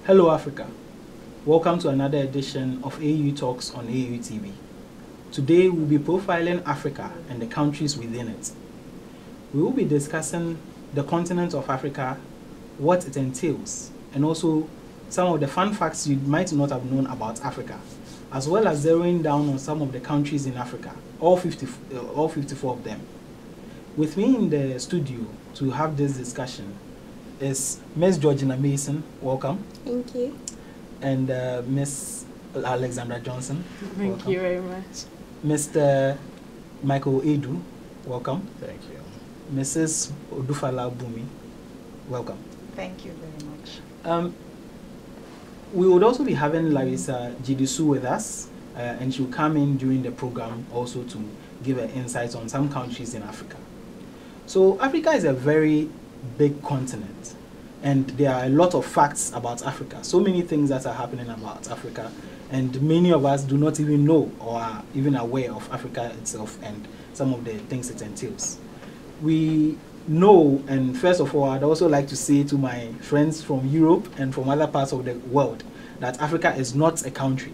Hello Africa, welcome to another edition of AU Talks on AU TV. Today we'll be profiling Africa and the countries within it. We will be discussing the continent of Africa, what it entails, and also some of the fun facts you might not have known about Africa, as well as zeroing down on some of the countries in Africa, all 54 of them. With me in the studio to have this discussion is Ms. Georgina Mason, welcome. Thank you. And Ms. Alexandra Johnson, Thank welcome. you very much. Mr. Michael Edu, welcome. Thank you. Mrs. Odufala Bumi, welcome. Thank you very much. We would also be having Larissa Jidisu with us, and she'll come in during the program also to give her insights on some countries in Africa. So Africa is a very big continent, and there are a lot of facts about Africa, so many things that are happening about Africa, and many of us do not even know or are even aware of Africa itself and some of the things it entails. We know, and first of all, I'd also like to say to my friends from Europe and from other parts of the world that Africa is not a country.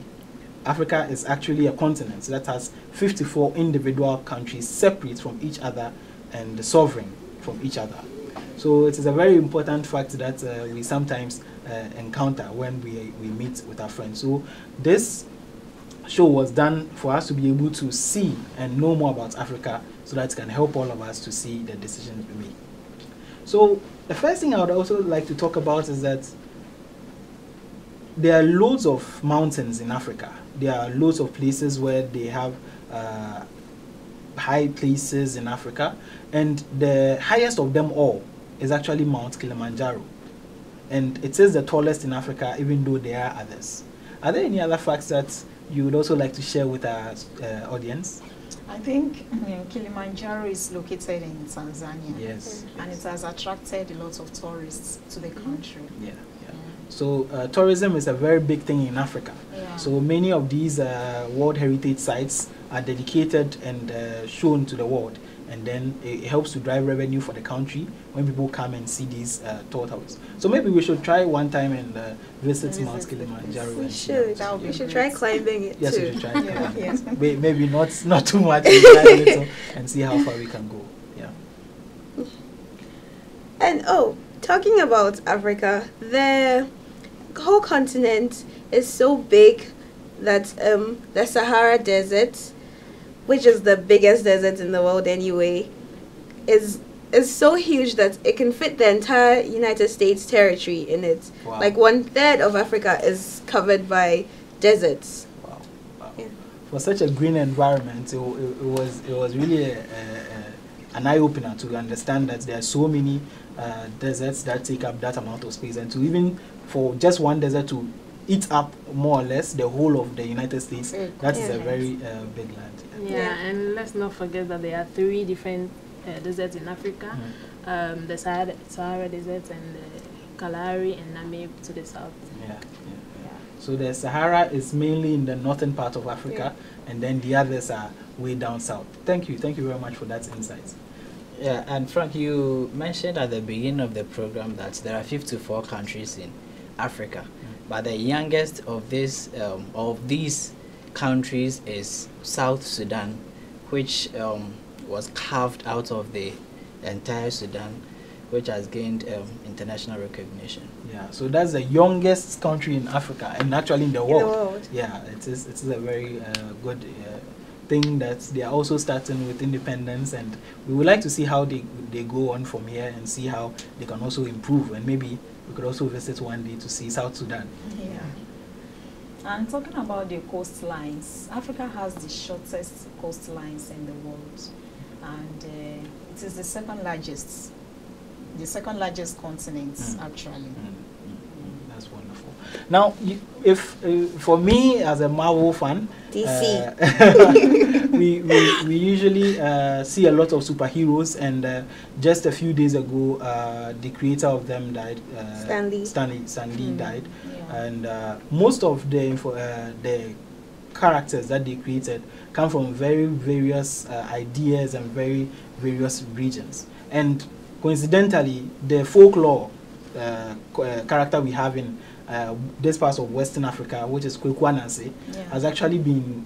Africa is actually a continent that has 54 individual countries separate from each other and sovereign from each other. So it is a very important fact that we sometimes encounter when we meet with our friends. So this show was done for us to be able to see and know more about Africa so that it can help all of us to see the decisions we make. So the first thing I would also like to talk about is that there are loads of mountains in Africa. There are loads of places where they have high places in Africa, and the highest of them all is actually Mount Kilimanjaro. And it is the tallest in Africa, even though there are others. Are there any other facts that you would also like to share with our audience? I think Kilimanjaro is located in Tanzania. Yes. And it has attracted a lot of tourists to the country. Yeah. So tourism is a very big thing in Africa. Yeah. So many of these World Heritage sites are dedicated and shown to the world. And then it helps to drive revenue for the country when people come and see these tall towers. So maybe we should try one time and visit Mount Kilimanjaro. We should. We should try climbing it yes, too. we should try climbing Yes. it. Maybe not too much, we'll try a little and see how far we can go. Yeah. And talking about Africa, the whole continent is so big that the Sahara Desert, which is the biggest desert in the world anyway, is so huge that it can fit the entire United States territory in it. Wow. Like 1/3 of Africa is covered by deserts. Wow. Yeah. For such a green environment, it was really an eye-opener to understand that there are so many deserts that take up that amount of space, and to even for just one desert to eat up more or less the whole of the United States, that is a very big land. Yeah, and let's not forget that there are 3 different deserts in Africa. The Sahara Desert and the Kalahari and Namib to the south. Yeah. So the Sahara is mainly in the northern part of Africa, and then the others are way down south. Thank you very much for that insight. Yeah, and Frank, you mentioned at the beginning of the program that there are 54 countries in Africa, but the youngest of these countries is South Sudan, which was carved out of the entire Sudan, which has gained international recognition. Yeah, so that's the youngest country in Africa and actually in the world. In the world. Yeah, it is a very good thing that they are also starting with independence, and we would like to see how they go on from here and see how they can also improve, and maybe we could also visit one day to see South Sudan. Yeah. And talking about the coastlines, Africa has the shortest coastlines in the world, and it is the second largest continent actually. That's wonderful. Now, if for me as a Marvel fan, DC, we usually see a lot of superheroes, and just a few days ago, the creator of them died. Stan Lee died. And most of the characters that they created come from very various ideas and very various regions. And coincidentally, the folklore character we have in this part of Western Africa, which is Kwekwanansi, Yeah. has actually been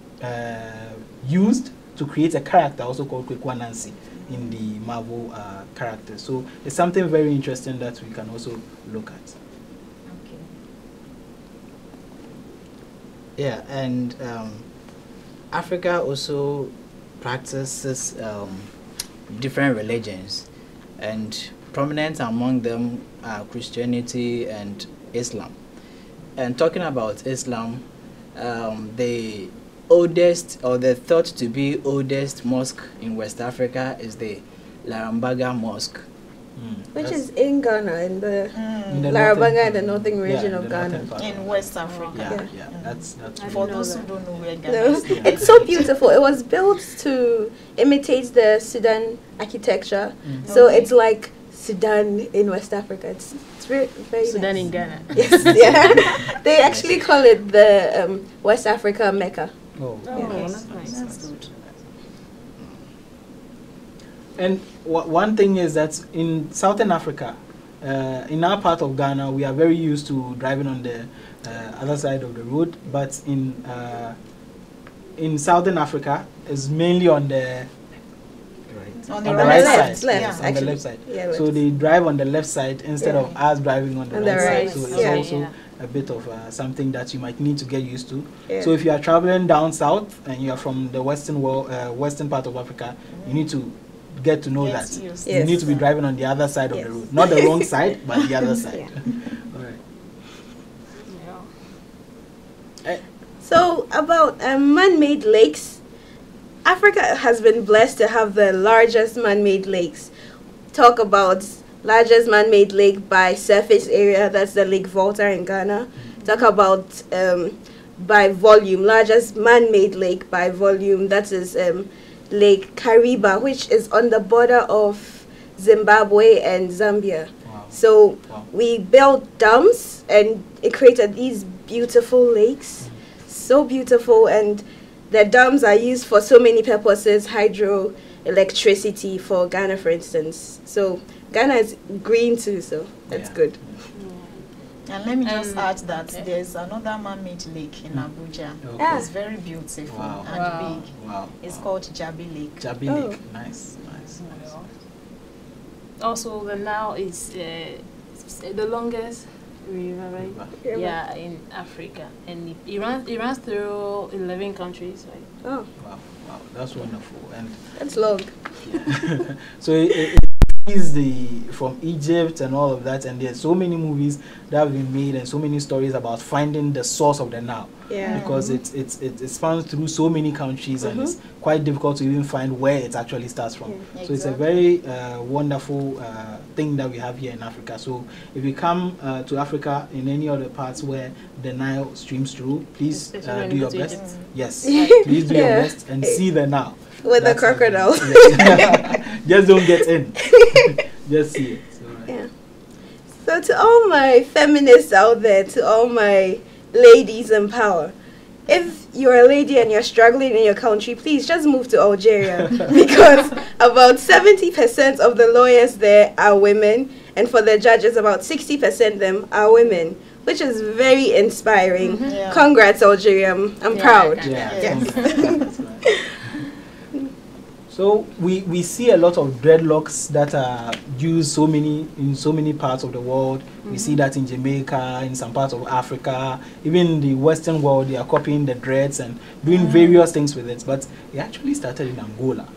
used to create a character also called Kwekwanansi in the Marvel character. So it's something very interesting that we can also look at. Okay. Yeah, and Africa also practices different religions, and prominent among them are Christianity and Islam. And talking about Islam, the oldest, or the thought to be oldest mosque in West Africa is the Larambaga Mosque. Which is in Ghana, in the in the Larabanga, northern- the northern region yeah, of the Ghana. northern part In of West Africa. Yeah, Yeah. yeah, that's For really those who that. don't know where Ghana No, is. it's so beautiful. It was built to imitate the Sudan architecture. So Okay. it's like Sudan in West Africa. It's very, very Sudan nice. in Ghana. Yes, yeah. They actually call it the West Africa Mecca. Oh, Oh, Yeah. that's nice. That's good. And one thing is that in Southern Africa, in our part of Ghana, we are very used to driving on the other side of the road, but in Southern Africa, it's mainly on the On on the the right right left, side, left, yes, on the actually. left side. Yeah, So left. they drive on the left side instead of Yeah. us driving on the On right the side. right, So it's yeah. also a bit of something that you might need to get used to. Yeah. So if you are traveling down south and you are from the western world, western part of Africa, you need to get to know Get that used you Yes. need to be driving on the other side of Yes. the road, not the wrong side, but the other side. All right. Yeah. So about man-made lakes, Africa has been blessed to have the largest man-made lakes. Talk about largest man-made lake by surface area, that's the Lake Volta in Ghana. Talk about by volume, largest man-made lake by volume, that is Lake Kariba, which is on the border of Zimbabwe and Zambia. Wow. So Wow. we built dams and it created these beautiful lakes, so beautiful, and the dams are used for so many purposes, hydroelectricity for Ghana, for instance. So Ghana is green too, so that's Yeah. good. And let me just add that okay. there's another man-made lake in Abuja. Okay. Ah. It's very beautiful Wow. and Wow. big. Wow. It's wow. called Jabi Lake. Jabi Oh. Lake. Nice, nice, nice. Also, the Nile is the longest river, right? River. Yeah, in Africa, and it runs through 11 countries, right? Oh, Wow, wow, that's wonderful. And that's long. so it is from Egypt and all of that, and there's so many movies that have been made and so many stories about finding the source of the Nile, Yeah. because it spans through so many countries and it's quite difficult to even find where it actually starts from. Yeah. So it's a very wonderful thing that we have here in Africa. So if you come to Africa in any other parts where the Nile streams through, please Especially when do you your go to best. Egypt. Yes, please do your Yeah. best and see the Nile. With the That's how it crocodile. is. Yes. Just don't get in. Just see it. So, right. Yeah. So to all my feminists out there, to all my ladies in power, if you're a lady and you're struggling in your country, please just move to Algeria because about 70% of the lawyers there are women, and for the judges, about 60% them are women, which is very inspiring. Yeah. Congrats, Algeria. I'm Yeah, proud. Yeah. Yes. That's right. So we see a lot of dreadlocks that are used in so many parts of the world. We see that in Jamaica, in some parts of Africa, even in the Western world, they are copying the dreads and doing various things with it. But it actually started in Angola.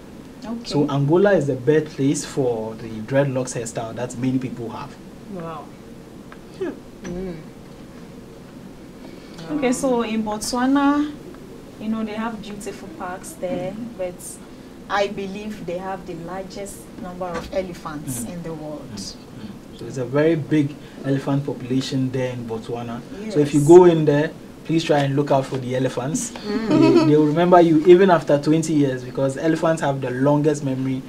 Okay. So Angola is the birthplace for the dreadlocks hairstyle that many people have. Wow. Okay, so in Botswana, they have beautiful parks there, but I believe they have the largest number of elephants in the world. So it's a very big elephant population there in Botswana. Yes. So if you go in there, please try and look out for the elephants. They will remember you even after 20 years because elephants have the longest memory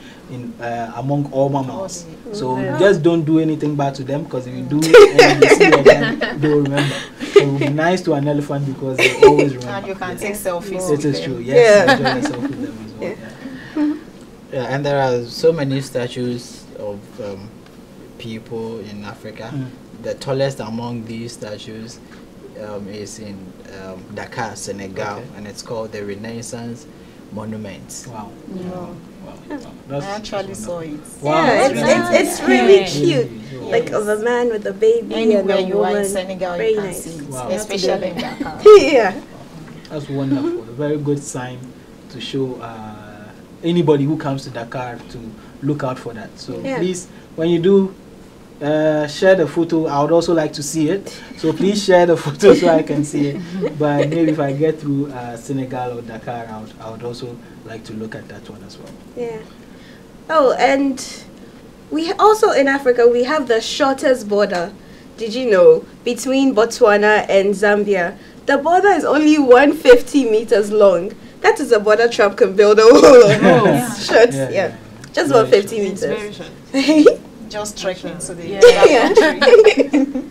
among all mammals. So just don't do anything bad to them because if you do and you see it again, they will remember. So it will be nice to an elephant because they always remember. And you can Yes. take selfies. It with is them. true. Yes, Yeah. enjoy yourself with them as well. Yeah. Yeah, and there are so many statues of people in Africa the tallest among these statues is in Dakar, Senegal, Okay. and it's called the Renaissance Monument. Wow. Yeah. Wow. I actually saw it. Wow, Yeah, that's it's really Yeah. cute. Wow. Like of a man with a baby Anywhere and a you are in woman. Senegal, Very you can nice. see it, Wow. especially in Dakar. Yeah. That's wonderful. A very good sign to show anybody who comes to Dakar to look out for that. So Yeah. please, when you do share the photo, I would also like to see it. So please share the photo so I can see it. But maybe if I get through Senegal or Dakar, I would also like to look at that one as well. Yeah. Oh, and we also in Africa we have the shortest border. Did you know, between Botswana and Zambia? The border is only 150 meters long. That is a border Trump can build a wall on. Oh, yeah. Short, Yeah, yeah. yeah. Just Very 150 short. It's very meters. short. Just trekking to the Yeah. other country.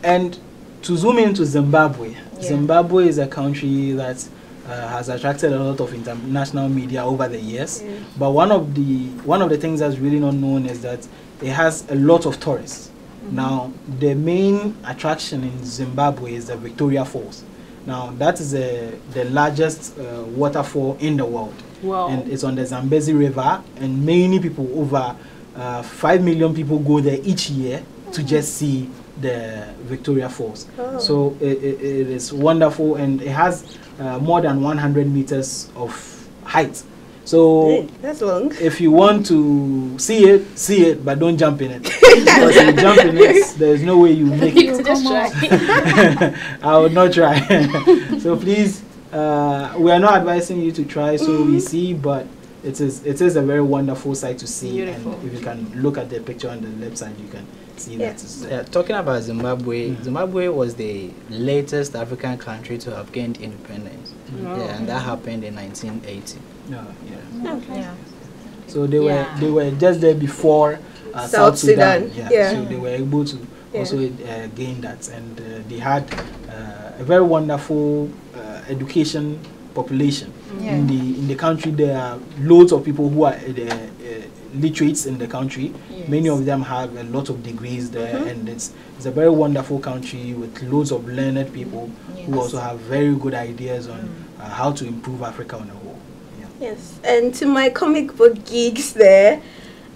And to zoom into Zimbabwe, Yeah. Zimbabwe is a country that has attracted a lot of international media over the years. Yeah. But one of the things that's really not known is that it has a lot of tourists. Now, the main attraction in Zimbabwe is the Victoria Falls. Now, that is the largest waterfall in the world. Wow. And it's on the Zambezi River, and many people, over 5 million people, go there each year to just see the Victoria Falls. Oh. So it is wonderful, and it has more than 100 meters of height. So That's long. if you want to see it, but don't jump in it. Because if you jump in it, there's no way you make it. Just try. I would not try. So please, we are not advising you to try. So we see, but it is a very wonderful sight to see. Beautiful. And if you can look at the picture on the left side, you can see Yeah. that. It's, Talking about Zimbabwe, Mhm. Zimbabwe was the latest African country to have gained independence. Wow. Yeah, and that happened in 1980. yeah. Yeah. So they Yeah. were just there before South Sudan. Yeah. Yeah. So they were able to Yeah. also gain that, and they had a very wonderful education population in the country. There are loads of people who are literates in the country. Yes. Many of them have a lot of degrees there, and it's a very wonderful country with loads of learned people who Yes. also have very good ideas on how to improve Africa on a whole. Yeah. Yes, and to my comic book geeks there,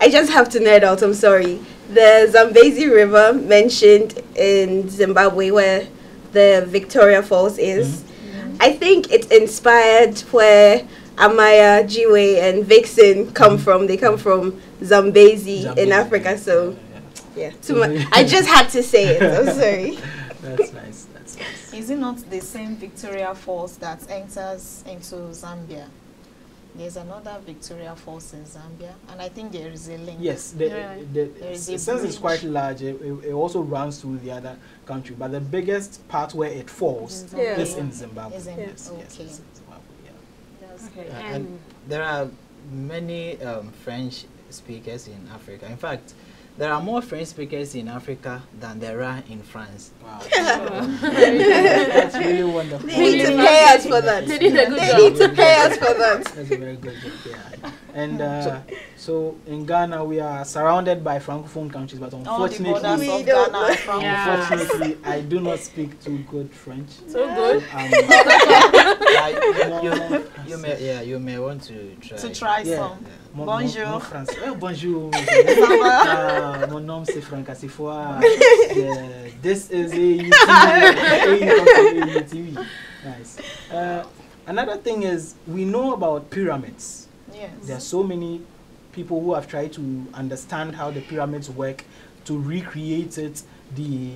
I just have to nerd out, I'm sorry. The Zambezi River mentioned in Zimbabwe where the Victoria Falls is, I think it's inspired where Amaya, Jiwe and Vixen come from. They come from Zambezi in Zambezi, Africa, so yeah. yeah. I just had to say it, I'm sorry. That's nice. That's nice. Is it not the same Victoria Falls that enters into Zambia? There's another Victoria Falls in Zambia, and I think there is a link. Yes, Yeah. There is a since it's bridge. quite large, it also runs through the other country. But the biggest part where it falls Yeah. is in Zimbabwe. Is in- Yes, yes, okay. it's in Zimbabwe, yeah. Okay. And And there are many French speakers in Africa. In fact, there are more French speakers in Africa than there are in France. Wow. That's That's really wonderful. They need to pay us for that. They did a good They job. need to pay us for that. That's a very good job. Yeah. And so in Ghana, we are surrounded by francophone countries, but All the borders unfortunately, We of don't Ghana know. are from Yeah. unfortunately, I do not speak too good French. so good. You may want to try. to try Yeah. some. Bonjour. Mon français. Bonjour. Mon nom c'est Franca Sifoa. This is a Nice. Another thing is we know about pyramids. Yes. There are so many people who have tried to understand how the pyramids work, to recreate it, the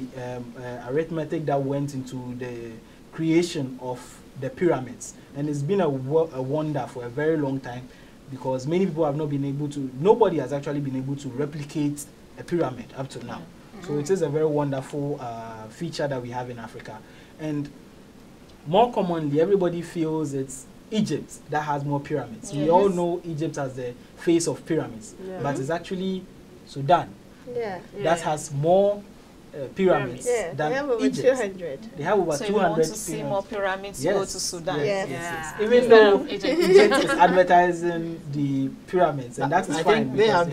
arithmetic that went into the creation of the pyramids. And it's been a wonder for a very long time, because many people have not been able to, nobody has actually been able to replicate a pyramid up to now. So it is a very wonderful feature that we have in Africa. And more commonly, everybody feels it's Egypt that has more pyramids. We all Yes. know Egypt as the face of pyramids, Yeah. but it's actually Sudan Yeah. that has more pyramids Yeah, than they have over Egypt. 200. They have over So if you want 200 to see pyramids. more pyramids, Yes. go to Sudan. Yes, Yes. yes, yes. Yeah. Even though Egypt. Egypt is advertising the pyramids, and that is I fine. think they because have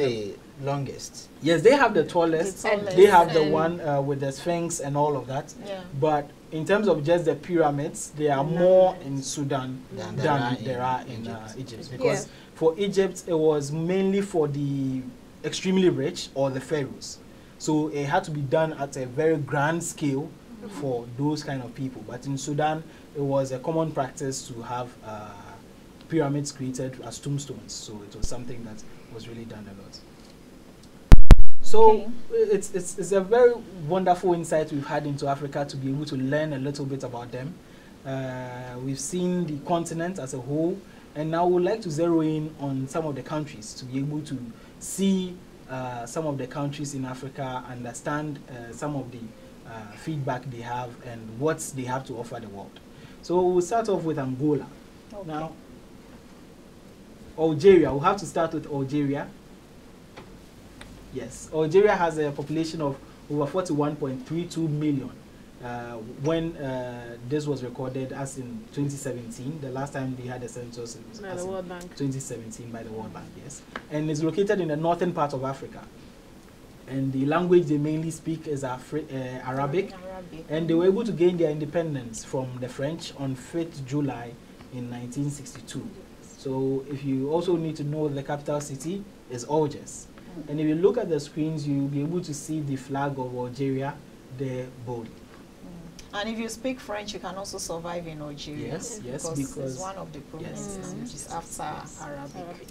longest. Yes, they have the tallest. The tallest They have the and- one with the Sphinx and all of that. Yeah. But in terms of just the pyramids, there are more in Sudan Than than there there are are in in Egypt. Egypt. Yeah. Because for Egypt, it was mainly for the extremely rich or the pharaohs. So it had to be done at a very grand scale for those kind of people. But in Sudan, it was a common practice to have pyramids created as tombstones. So it was something that was really done a lot. So Okay. it's a very wonderful insight we've had into Africa to be able to learn a little bit about them. We've seen the continent as a whole, and now we'd like to zero in on some of the countries to be able to see some of the countries in Africa, understand some of the feedback they have and what they have to offer the world. So we'll start off with Angola. Okay. Now, Algeria, we'll have to start with Algeria. Yes, Algeria has a population of over 41.32 million. When this was recorded as in 2017, the last time they had a census it was By as the in World Bank. 2017 by the World Bank, yes. And it's located in the northern part of Africa. And the language they mainly speak is Arabic. And they were able to gain their independence from the French on 5th July in 1962. So if you also need to know, the capital city is Algiers. And if you look at the screens, you'll be able to see the flag of Algeria there boldly. And if you speak French, you can also survive in Algeria. Yes, yes, because because it's one of the prominent yes, languages yes, after yes. Arabic.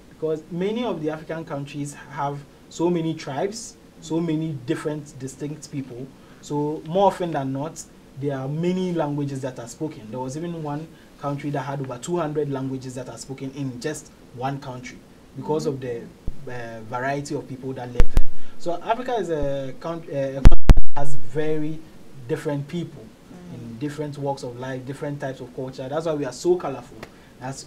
Because many of the African countries have so many tribes, so many different distinct people. So more often than not, there are many languages that are spoken. There was even one country that had over 200 languages that are spoken in just one country because of the variety of people that live there. So Africa is a country that has very different people in different walks of life, different types of culture. That's why we are so colorful, as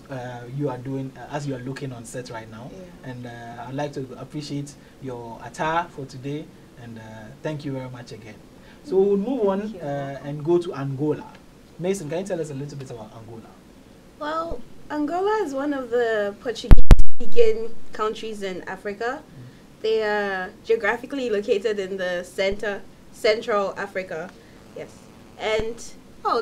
you are doing, as you are looking on set right now. Yeah. And I'd like to appreciate your attire for today, and thank you very much again. So we'll move on and go to Angola. Mason, can you tell us a little bit about Angola? Well, Angola is one of the Portuguese-speaking countries in Africa. They are geographically located in the Central Africa. Yes. And,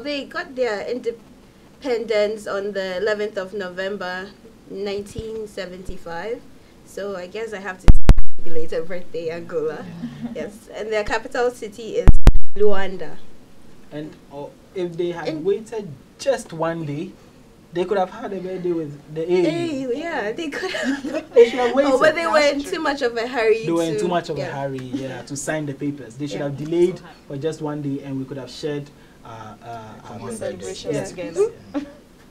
they got their independence on the 11th of November, 1975. So I guess I have to say belated birthday, Angola. Yes. And their capital city is Luanda. And if they had waited just one day, they could have had a birthday with the A. Yeah, they could have. They should have waited. But they were in too much of a hurry. They were in too much of a hurry, to sign the papers. They should have delayed for just one day, and we could have shared our Celebrations yes. together.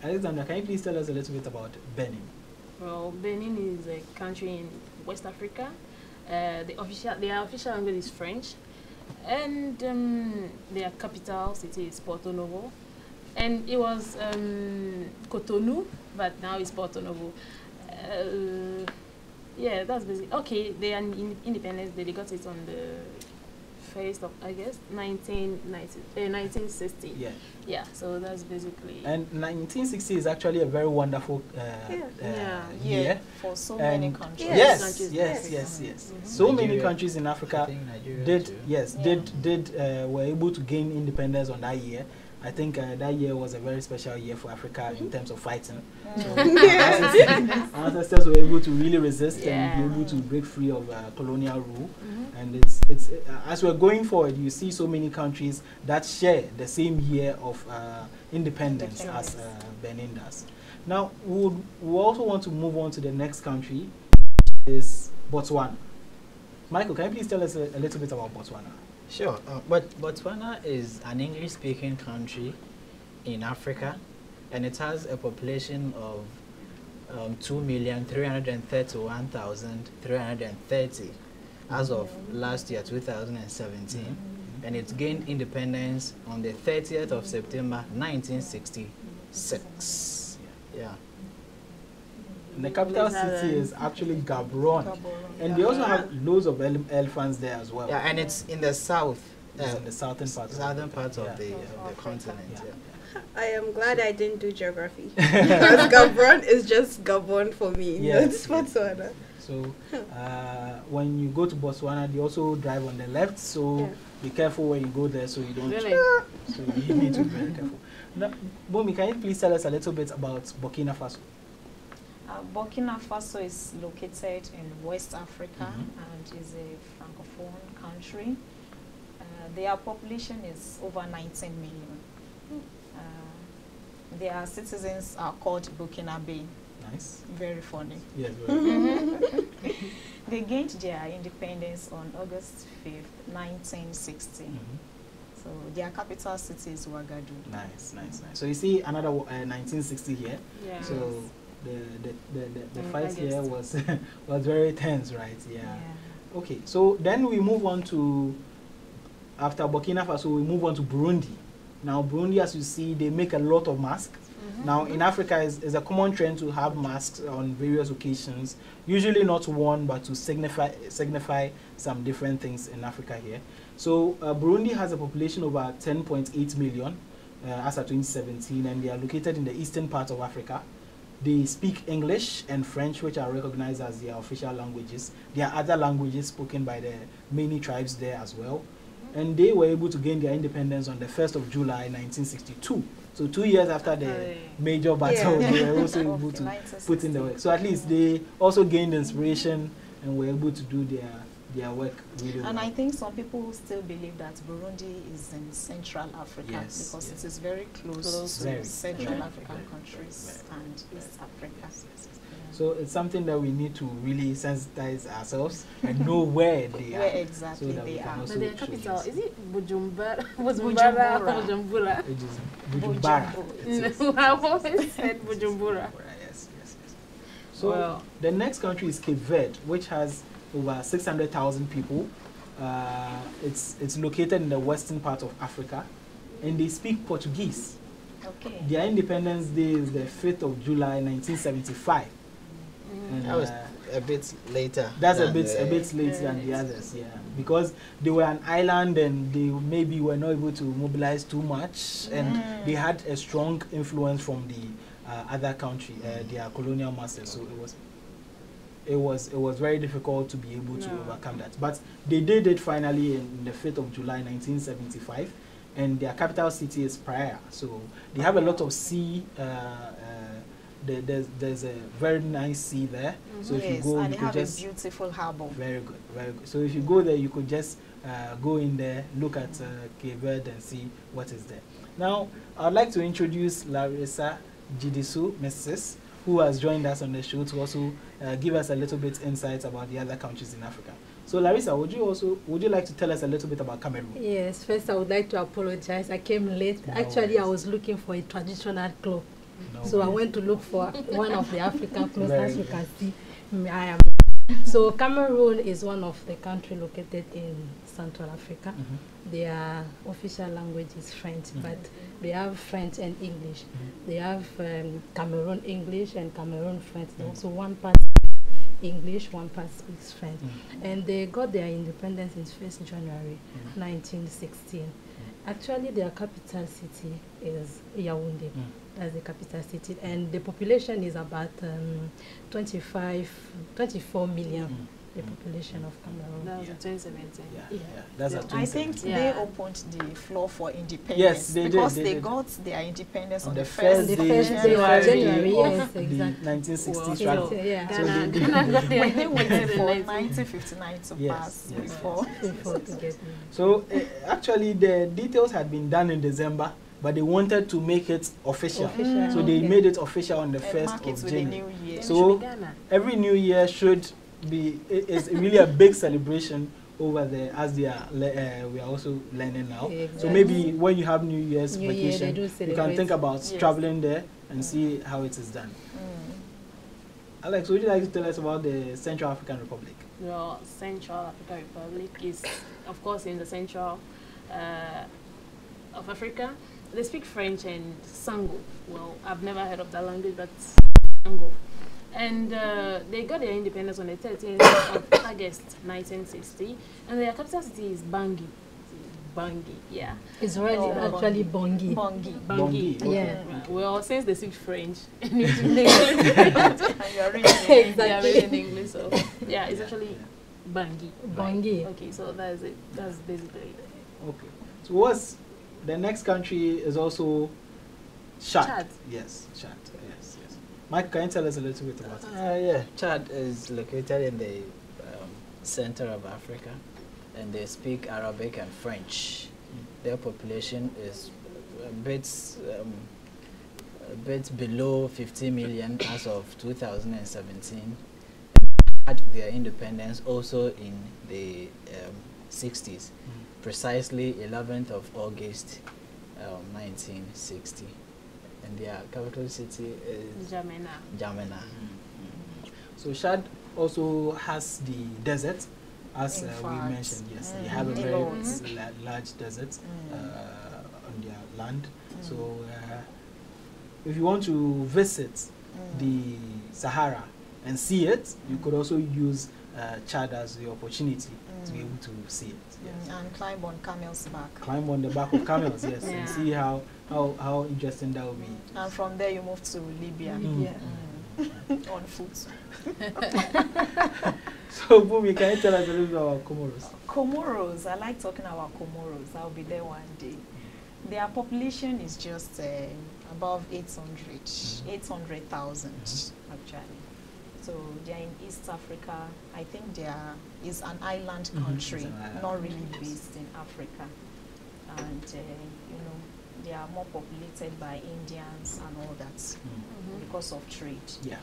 Alexander, can you please tell us a little bit about Benin? Well, Benin is a country in West Africa. Their official language is French, and their capital city is Porto Novo. And it was Cotonou, but now it's Porto Novo. Yeah, that's basically okay. They are independence. They got it on the 1st of August, 1960. Yeah. Yeah. So that's basically. And 1960 is actually a very wonderful year. For so many countries. Yes, Yes. yes. So many countries in Africa were able to gain independence on that year. I think that year was a very special year for Africa in terms of fighting. So our ancestors were able to really resist and be able to break free of colonial rule. And it's as we're going forward, you see so many countries that share the same year of independence as Benin does. Now, we also want to move on to the next country, which is Botswana. Michael, can you please tell us a little bit about Botswana? Sure, but Botswana is an English-speaking country in Africa, and it has a population of 2,331,330 as of last year, 2017, and it gained independence on the 30th of September, 1966. Yeah. And the capital city is actually Gaborone. And they also have loads of elephants there as well. Yeah, and it's in the south. It's in the southern part. Of the continent. Yeah. I am glad I didn't do geography. Because Gabon is just Gabon for me. Yes. Not Botswana. So when you go to Botswana, they also drive on the left. So be careful when you go there, so you don't. Really? So you need to be very careful. Now, Bomi, can you please tell us a little bit about Burkina Faso? Burkina Faso is located in West Africa and is a francophone country. Their population is over 19 million. Their citizens are called Burkinabe. Nice. Very funny. Yes, very They gained their independence on August 5th, 1960. So their capital city is Ouagadougou. Nice. So you see another 1960 here. Yeah. So the fight August. here was was very tense, right? Yeah. Okay. So then we move on to, after Burkina Faso, we move on to Burundi. Now Burundi, as you see, they make a lot of masks. Now in Africa is a common trend to have masks on various occasions, usually not one, but to signify some different things in Africa here. So Burundi has a population of about 10.8 million as of 2017, and they are located in the eastern part of Africa. They speak English and French, which are recognized as their official languages. There are other languages spoken by the many tribes there as well. And they were able to gain their independence on the 1st of July 1962. So 2 years after the major battle, they were also able to put in the work. So at least they also gained inspiration and were able to do their work really well. And I think some people still believe that Burundi is in Central Africa because it is very close to Central African countries and East Africa. So it's something that we need to really sensitize ourselves and know where they are. Where exactly so they are. But their capital, is it Bujumbura? Bujumbura. It is Bujumbura. I've always said Bujumbura. Yes. So the next country is Cape Verde, which has over 600,000 people. It's located in the western part of Africa, and they speak Portuguese. Okay. Their Independence Day is the 5th of July 1975. And, that was a bit later. That's a bit later than the others, because they were an island and they maybe were not able to mobilize too much, and they had a strong influence from the other country, their colonial masters. So it was very difficult to be able to overcome that. But they did it finally in the 5th of July 1975, and their capital city is Praia. So they have a lot of sea. There's a very nice sea there. So if you go, and you they have could just a beautiful harbor. Very good. So if you go there, you could just go in there, look at Cape Verde and see what is there. Now, I'd like to introduce Larissa Jidisu, Mrs., who has joined us on the show to also give us a little bit insights about the other countries in Africa. So Larissa, would you like to tell us a little bit about Cameroon? Yes, first I would like to apologize. I came late. Actually, I was looking for a traditional cloth. So I went to look for one of the African clothes. As you can see, I am. So Cameroon is one of the countries located in Central Africa. Their official language is French, but they have French and English. They have Cameroon English and Cameroon French. Also one part English, one part speaks French. And they got their independence in 1st January 1916. Actually, their capital city is Yaoundé. That's the capital city. And the population is about 24 million, the population of Cameroon. That was in 2017. That's at 2017. I think they opened the floor for independence. Yes, they did. Because they got their independence on the first day January, of yes, the exactly. 1960 struggle. So When they waited for 1959 to pass before to get So actually the details had been done in December, but they wanted to make it official. So they made it official on the 1st of January. So every new year should be, it's really a big celebration over there, as they are we are also learning now. Exactly. So maybe when you have New Year's vacation, you can think about traveling there and see how it is done. Alex, would you like to tell us about the Central African Republic? Well, Central African Republic is, of course, in the central of Africa. They speak French and Sango. Well, I've never heard of that language, but Sango. And they got their independence on the 13th of August 1960, and their capital city is Bangui. Bangi. Yeah. It's really Oh, actually Bongi. Bongi. Bangi. Okay. Yeah. Well, since they speak French, and And you're reading it. they are reading English, so yeah, it's actually Bangi. Bongi. Okay, so that's it. That's basically it. Okay. So what's the next country is also Chad. Chad. Yes, Chad. Yes, yes. Mike, can you tell us a little bit about it? Yeah, Chad is located in the center of Africa, and they speak Arabic and French. Their population is a bit below 50 million as of 2017. Had their independence also in the 60s, precisely 11th of August 1960. And their capital city is Jamena. Jamena. So Chad also has the desert, as In we fact. mentioned. Yes, they have a A very lot. large desert on their land. So if you want to visit the Sahara and see it, you could also use Chad as the opportunity to be able to see it. Yes. And climb on camel's back. Climb on the back of camels, yes, Yeah. and see how interesting that will be. And from there you move to Libya. Libya. On foot. So, Bumi, can you tell us a little bit about Comoros? Comoros, I like talking about Comoros. I'll be there one day. Their population is just above 800,000 actually. So they are in East Africa. I think is an island country, It's an island. not really based in Africa. And they are more populated by Indians and all that because of trade. Yeah.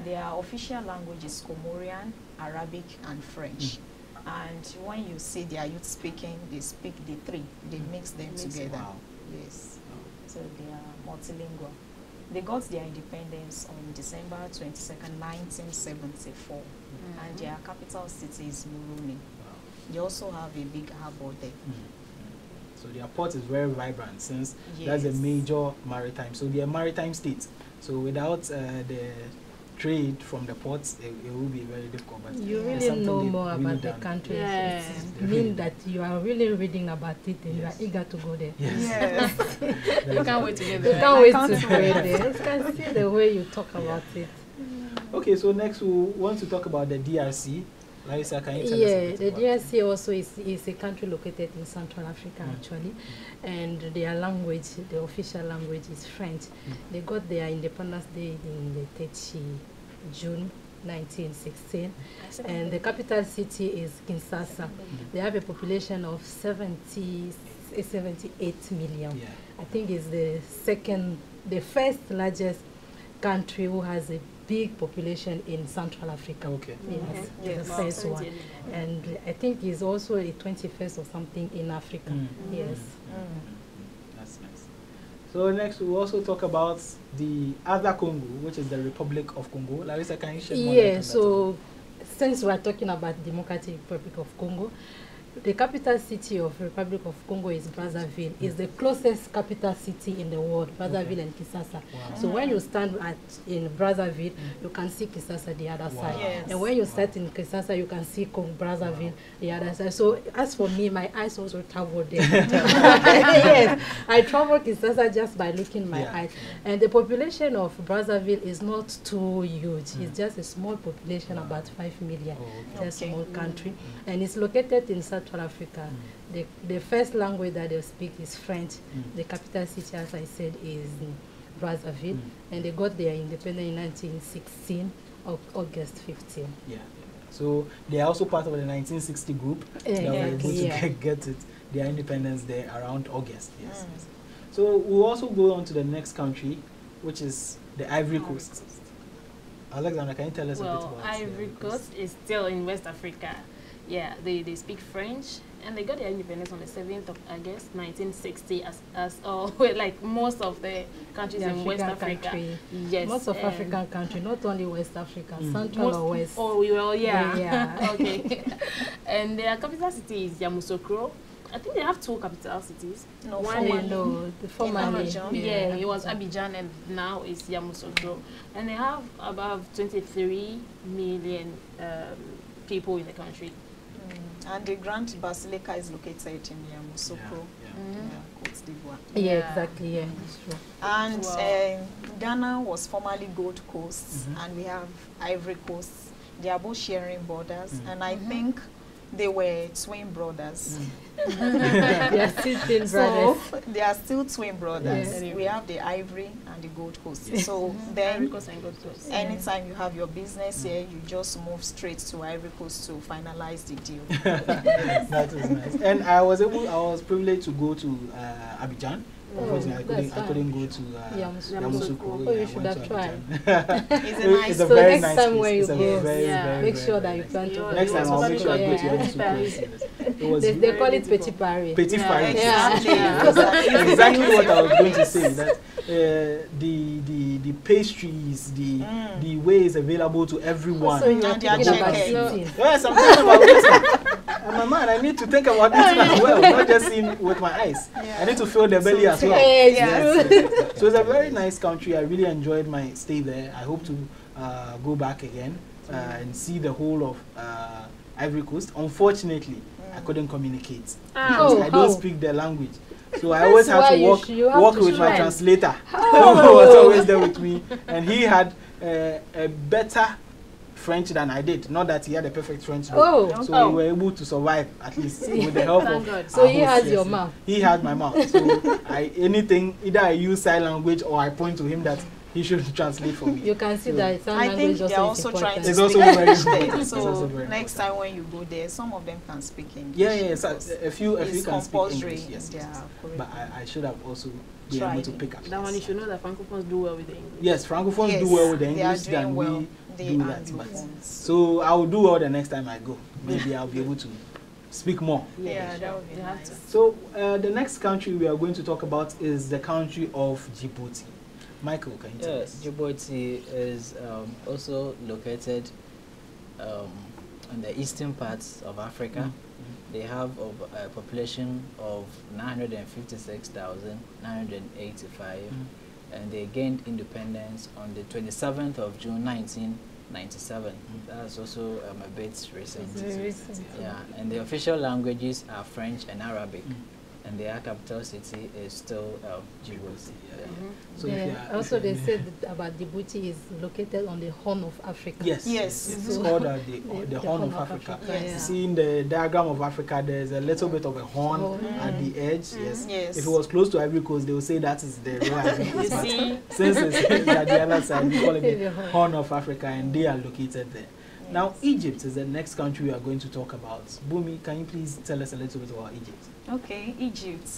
Their official language is Comorian, Arabic, and French. And when you see their youth speaking, they speak the three. They mix them together. Wow. Yes. So they are multilingual. They got their independence on December 22nd, 1974. And their capital city is Moroni. Wow. They also have a big harbor there. So their port is very vibrant since that's a Yes. major maritime. So they are maritime states. So without the trade from the ports, it will be very difficult. But You it's really something know they've more really about the done. country. Yeah. It means that you are really reading about it and Yes. you are eager to go there. Yes. You can't wait to get You there. can't wait can't to go wait. there. You can see the way you talk about it. Okay, so next we want to talk about the DRC. Larissa, can you tell us a Yeah, bit the about DRC also is a country located in Central Africa actually, and their language, the official language is French. They got their Independence Day in the 30 June 1916, and the capital city is Kinshasa. They have a population of 78 million. Yeah. I think it's the first largest country who has a big population in Central Africa. Okay. Yes, Yes. the first one. And I think it's also a 21st or something in Africa. Yes. That's nice. So next we'll also talk about the other Congo, which is the Republic of Congo. Larissa, can you share more light on Yeah, that so since we are talking about Democratic Republic of Congo, the capital city of Republic of Congo is Brazzaville. It's the closest capital city in the world, Brazzaville and Kinshasa. Wow. So when you stand in Brazzaville, you can see Kinshasa the other Wow. side. Yes. And when you start in Kinshasa, you can see Brazzaville the other side. So as for me, my eyes also travel there. Yes, I travel Kinshasa just by looking my Yeah. eyes. And the population of Brazzaville is not too huge. It's just a small population, about 5 million. Oh, It's a Okay. small country. And it's located in Central Africa. The first language that they speak is French. The capital city, as I said, is Brazzaville. And they got their independence in 1916, August 15. Yeah. So they are also part of the 1960 group that were able to Yeah. get their independence there around August. Yes. Yes. So we'll also go on to the next country, which is the Ivory Coast. Alexander, can you tell us a bit Well, about the Ivory Coast is still in West Africa. Yeah, they speak French, and they got their independence on the 7th of August 1960, as like most of the countries The in West African Africa. country. Yes, Most of African countries, not only West Africa, Central most, or West. Oh, well, yeah. Yeah. Okay. And their capital city is Yamoussoukro. I think they have two capital cities. No, One Yeah, in- no, the formerly. Abidjan? Yeah, it was Abidjan, and now it's Yamoussoukro. And they have about 23 million people in the country. And the Grand Basilica is located in Yamoussoukro, Côte d'Ivoire. Yeah, exactly. Yeah, it's true. And Wow. Ghana was formerly Gold Coast, and we have Ivory Coast. They are both sharing borders, and I think they were twin brothers. They are still twin brothers. So they are still twin brothers. Yes. We have the Ivory and the Gold Coast. Yes. So Ivory then, Coast and Gold Coast. anytime you have your business here, you just move straight to Ivory Coast to finalize the deal. That is nice. And I was privileged to go to Abidjan. Unfortunately, I couldn't go to Yamoussoukro. Oh, you should have tried. It's a nice It's a So very next nice time place. when you It's a go, very, yeah, very, make very, sure very that you nice. plan to. Next time I'll make sure I go to Yeah. Yamoussoukro. It was They call it beautiful. Petit Paris. Petit Yeah, Paris. exactly. That's exactly what I was going to say. That the pastries, the way is available to everyone. So you are And they are thinking about chicken. eating. Yes, I'm thinking about this. And my man, I need to think about this as well, not just seeing with my eyes. I need to fill the belly as well. Yes. So it's a very nice country. I really enjoyed my stay there. I hope to go back again and see the whole of Ivory Coast. Unfortunately, I couldn't communicate. Oh, I don't how? speak the language. So I always had why to you walk, you have walk to with my try. translator. Oh. Who was always there with me. And he had a better French than I did. Not that he had a perfect French. Oh. So we were able to survive at least with the help Thank of God. So our he host, has yes, your yes. mouth. He had my mouth. So anything, either I use sign language or I point to him that he should translate for me. You can see So that sign I language think they're also is also trying important. to It's also speak very English important. there. It's also So very next important. time when you go there, some of them can speak English. Yeah, so because a few it's can speak compulsory English. in Yes, their yes. curriculum. But I should have also been Tried able to it. pick up. That one you should know that Francophones do well with the English. Yes, Francophones Yes, do well with the they are English doing than well. we They do are that. the But ones. so I will do well the next time I go. Maybe I'll be able to speak more. Yeah, that would be You have nice. to. So the next country we are going to talk about is the country of Djibouti. Michael, can you tell us? Djibouti is also located in the eastern parts of Africa. They have a population of 956,985, and they gained independence on the 27th of June 1997. That's also a bit recent. Very recent. Yeah, and the official languages are French and Arabic, and their capital city is still Djibouti. Yeah. So if you Yeah. are- Also, if they you- said about Djibouti is located on the Horn of Africa. Yes, Yes. it's called the Horn of Africa. Yes. See in the diagram of Africa, there's a little bit of a horn Oh. at the edge. Yes. Yes. If it was close to Ivory Coast, they would say that is the real Ivory You Coast. But see, since it's at the other side, we call it The the Horn. Horn of Africa, and they are located there. Now, Egypt is the next country we are going to talk about. Bumi, can you please tell us a little bit about Egypt? Okay, Egypt,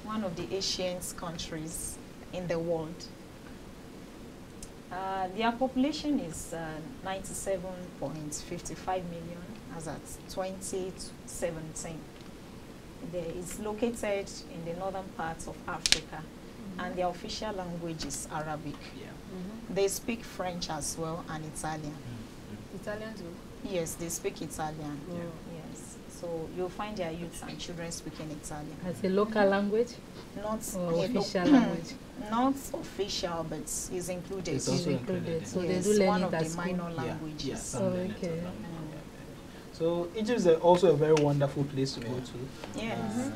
one of the ancient countries in the world. Their population is 97.55 million as at 2017. It's located in the northern parts of Africa, and their official language is Arabic. Yeah. They speak French as well and Italian. Italian too. Yes, they speak Italian. Yeah. Yes, so you'll find their youths and children speaking Italian. As a local language Not or a official lo- language. Not official, but is included. It's also included. included. So Yes, they do learn one it of at the school. minor Yeah, languages. yeah, some Oh, learn it, some okay. don't. So Egypt is also a very wonderful place to go to. Yes.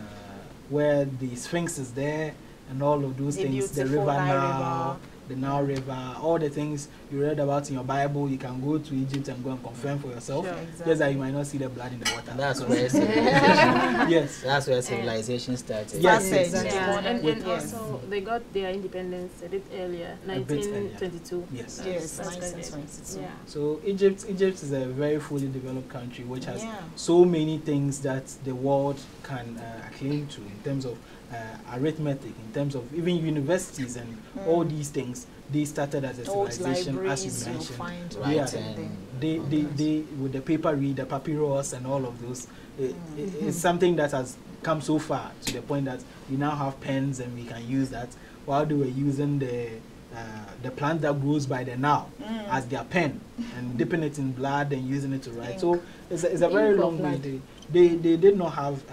Where the Sphinx is there and all of those The things, the beautiful river Nile Nile, River. the Nile River, all the things you read about in your Bible, you can go to Egypt and go and confirm for yourself. Sure. Just that you might not see the blood in the water. And that's So- where civilization, yes. that's where civilization started. Yes, Started, exactly. Yeah, and Yes. also they got their independence a bit earlier, A bit earlier. 1922. Yes. Yes, That's correct. 1922. Yeah. So Egypt is a very fully developed country which has Yeah. so many things that the world can acclaim to in terms of arithmetic, in terms of even universities and all these things. They started as a Old civilization, libraries as you you'll mentioned. find Yeah. written They with the paper read, the papyrus and all of those, it's something that has come so far to the point that we now have pens and we can use that, while they were using the plant that grows by the Nile as their pen and dipping it in blood and using it to write. Ink. So it's a very Ink or long way. blood? They did not have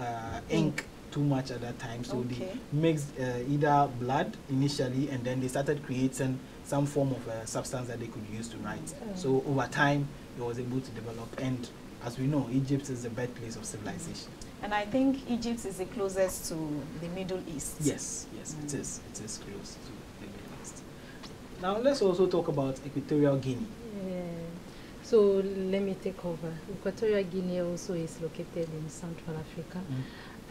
ink too much at that time, so Okay. they mixed either blood initially, and then they started creating some form of substance that they could use to write. So over time, it was able to develop, and as we know, Egypt is the birthplace of civilization. And I think Egypt is the closest to the Middle East. Yes, yes, it is. It is close to the Middle East. Now let's also talk about Equatorial Guinea. So let me take over. Equatorial Guinea also is located in Central Africa.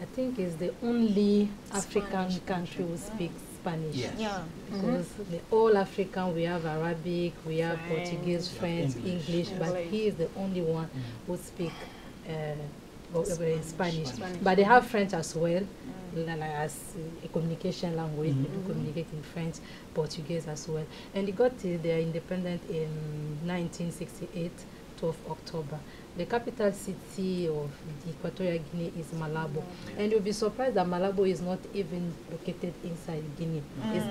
I think it's the only African country who speaks Spanish. Yes. Yeah. Because all African, we have Arabic, we have Portuguese, French, English, but he is the only one who speaks Spanish. But they have French as well, as a communication language. They communicate in French, Portuguese as well. And they got their independence in 1968, 12 October. The capital city of the Equatorial Guinea is Malabo. And you'll be surprised that Malabo is not even located inside Guinea. It's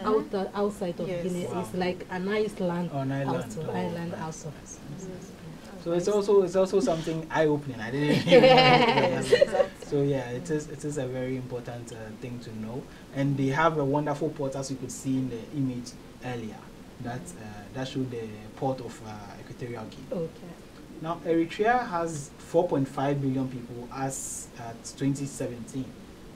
outside of Guinea. Wow. It's like an island, Island also. So it's also something eye-opening. I didn't even know. So yeah, it is a very important thing to know. And they have a wonderful port, as you could see in the image earlier, that showed the port of Equatorial Guinea. Okay. Now Eritrea has 4.5 billion people as at 2017.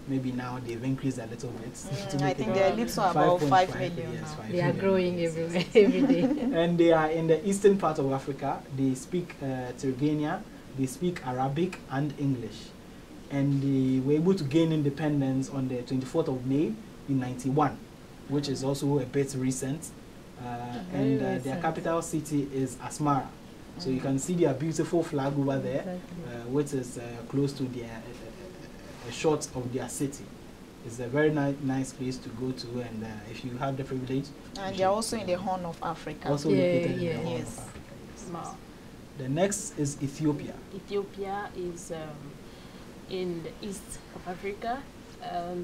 Maybe now they've increased a little bit. I think they're a little about 5 million yes, now. 5 They are million, growing yes, everywhere, yes. every day. And they are in the eastern part of Africa. They speak Tigrinya, they speak Arabic and English. And they were able to gain independence on the 24th of May in 91, which is also a bit recent. And their capital city is Asmara. So you can see their beautiful flag over there, which is close to their a shot of their city. It's a very nice place to go to, and if you have the privilege. And they're also in the Horn of Africa. Also located in the Horn Yes. of Africa. Yes. Wow. The next is Ethiopia. Ethiopia is in the east of Africa.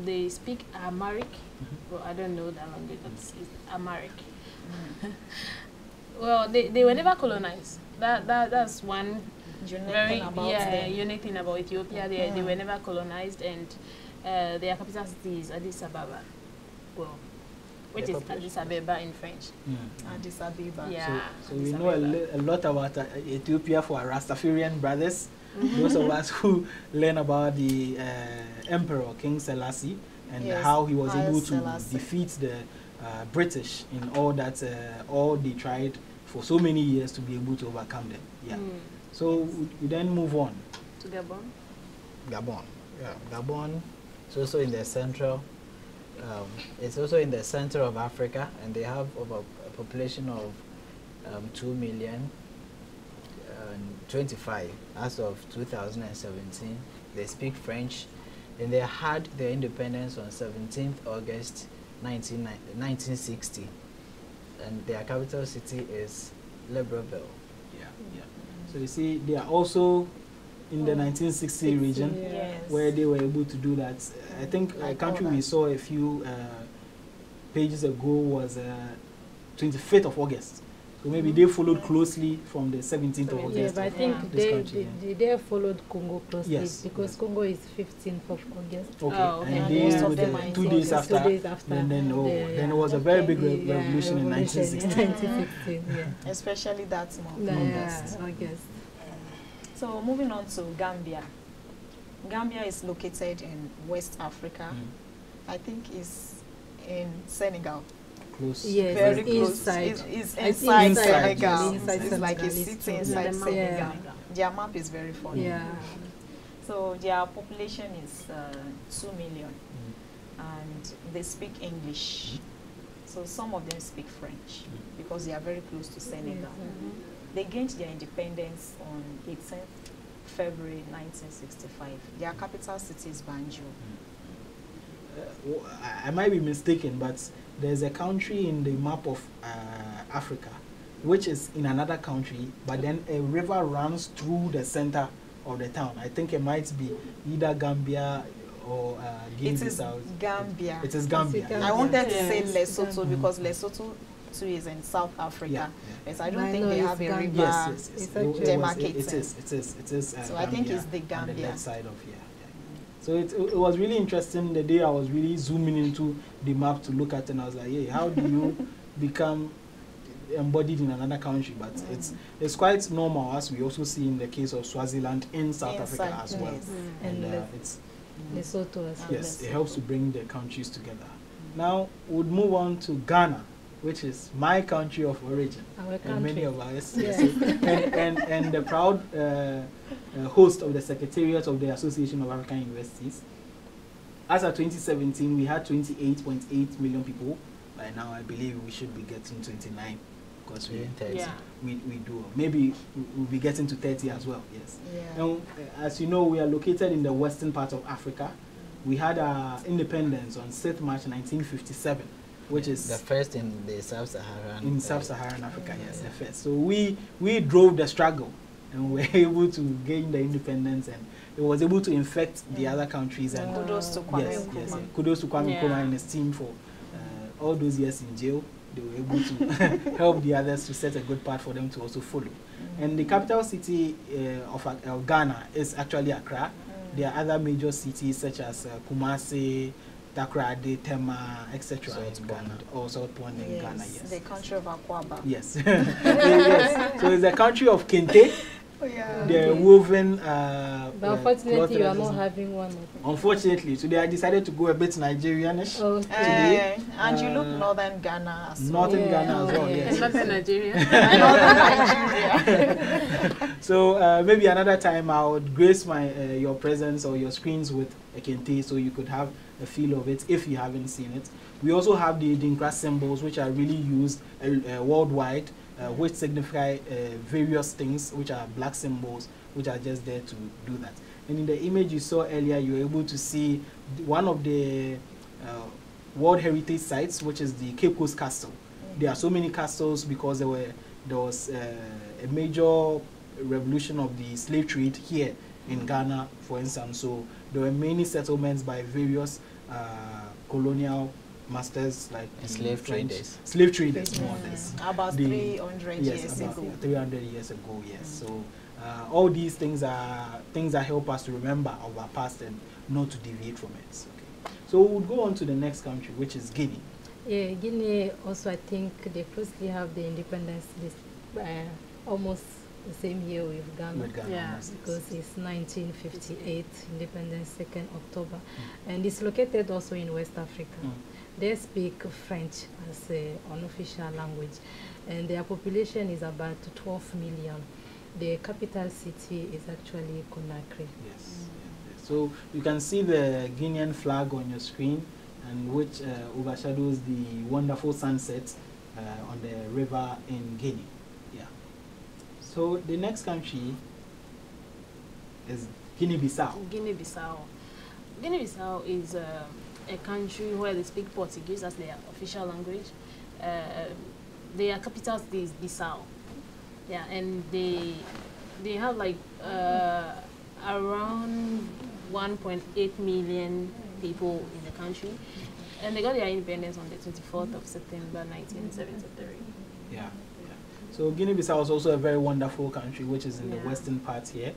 They speak Amharic. Well, I don't know that language, but it's Amharic. Well, they were never colonized. That's one very unique thing about Ethiopia. They were never colonized, and their capital city is Addis Ababa. Well, which is Addis Ababa in French. Addis Ababa. Yeah. So we know a lot about Ethiopia for our Rastafarian brothers. Those of us who learn about the Emperor King Selassie and how he was able to defeat the British in all they tried for so many years to be able to overcome them. Yeah. So we then move on To Gabon. Gabon. Yeah, Gabon is also in the central. It's also in the center of Africa, and they have over a population of 2 million. 25 as of 2017. They speak French, and they had their independence on 17th August 1960, and their capital city is Libreville. Yeah. So you see, they are also in the 1960 region, where they were able to do that. I think a country we saw a few pages ago was 25th of August. So maybe they followed closely from the 17th of August. Yeah, but I think they followed Congo closely, because Congo is 15th of August. Okay, Oh, okay. and Most they of with them the are in 2 days August. after, 2 days after. then it was a very big revolution in 1916. 1916, yeah. Especially that month. Yeah, August. So moving on to Gambia. Gambia is located in West Africa. I think it's in Senegal. Close. Yes, Very it's close. inside. It's inside inside Senegal. Inside It's like a Senegal. city inside Yeah. Senegal. Their map is very funny. Yeah. So their population is 2 million, and they speak English. So some of them speak French because they are very close to Senegal. They gained their independence on 18th February 1965. Their capital city is Banjul. I might be mistaken, but there's a country in the map of Africa, which is in another country, but then a river runs through the center of the town. I think it might be either Gambia or Guinea-Bissau. Gambia. It is Gambia. I wanted to say Lesotho because Lesotho too is in South Africa. Yeah. Yes, I don't think they have a river. Yes. It's demarcating. It is. So I think it's the on the Gambia. left side of here. So it was really interesting the day I was really zooming into the map to look at it, and I was like, hey, how do you become embodied in another country, but it's quite normal, as we also see in the case of Swaziland in South Africa as well. And it's Lesotho as well. yes, it helps to bring the countries together. Now we'll move on to Ghana, which is my country of origin, and many of us, and the proud host of the Secretariat of the Association of African Universities. As of 2017, we had 28.8 million people. By now, I believe we should be getting 29, because we do. Maybe we'll be getting to 30 as well. Yes. Now, as you know, we are located in the western part of Africa. We had our independence on 6th March 1957, which is the first in the Sub-Saharan Africa. Yes, the first. So we drove the struggle, and we were able to gain the independence, and it was able to infect the other countries. And kudos to Kwame Nkrumah. Kudos to Kwame Nkrumah and his team for all those years in jail. They were able to help the others to set a good path for them to also follow. And the capital city of Ghana is actually Accra. There are other major cities such as Kumasi, Takoradi, Tema, etc. in Ghana, or South Point in Ghana. Yes, the country of Akwaba. Yes. Yes. So it's the country of Kente. The woven. But unfortunately, you are not having one. Unfortunately, today I decided to go a bit Nigerianish. Today, and you look northern Ghana as well. Northern Ghana as well. Yes. Northern Nigeria. Northern Nigeria. So maybe another time I would grace your presence or your screens with a Kente, so you could have a feel of it if you haven't seen it. We also have the Dinkra symbols, which are really used worldwide. Which signify various things, which are black symbols, which are just there to do that. And in the image you saw earlier, you were able to see one of the World Heritage Sites, which is the Cape Coast Castle. There are so many castles because there was a major revolution of the slave trade here in Ghana, for instance. So there were many settlements by various colonial masters, like slave traders. Slave traders, more or less. About 300 years about ago. 300 years ago, yes. So all these things are things that help us to remember of our past and not to deviate from it. Okay. So we'll go on to the next country, which is Guinea. Yeah, Guinea also, I think they closely have the independence almost the same year with Ghana. Because it's 1958, independence 2nd October. And it's located also in West Africa. They speak French as an unofficial language, and their population is about 12 million. The capital city is actually Conakry. Yes. So you can see the Guinean flag on your screen, and which overshadows the wonderful sunset on the river in Guinea. Yeah. So the next country is Guinea-Bissau. Guinea-Bissau. Guinea-Bissau is a country where they speak Portuguese as their official language. Their capital city is Bissau. Yeah, and they have like around 1.8 million people in the country, and they got their independence on the 24th of September 1973. Yeah. So Guinea-Bissau is also a very wonderful country, which is in the western part here.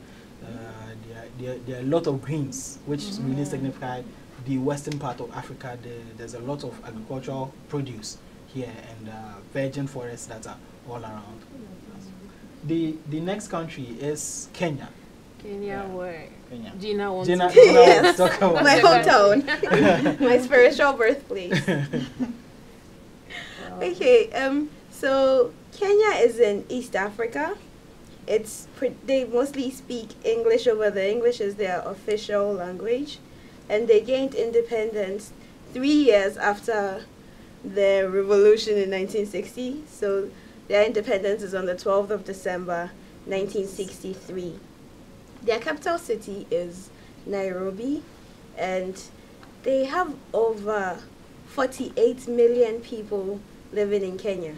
There are a lot of greens, which really signify the western part of Africa. There's a lot of agricultural produce here, and virgin forests that are all around. The next country is Kenya. Kenya, where Kenya. Gina wants Gina, to Gina Yes, wants to talk about my it. hometown, my spiritual birthplace. Okay, so Kenya is in East Africa. They mostly speak English over there. English is their official language, and they gained independence 3 years after the revolution in 1960. So their independence is on the 12th of December 1963. Their capital city is Nairobi, and they have over 48 million people living in Kenya.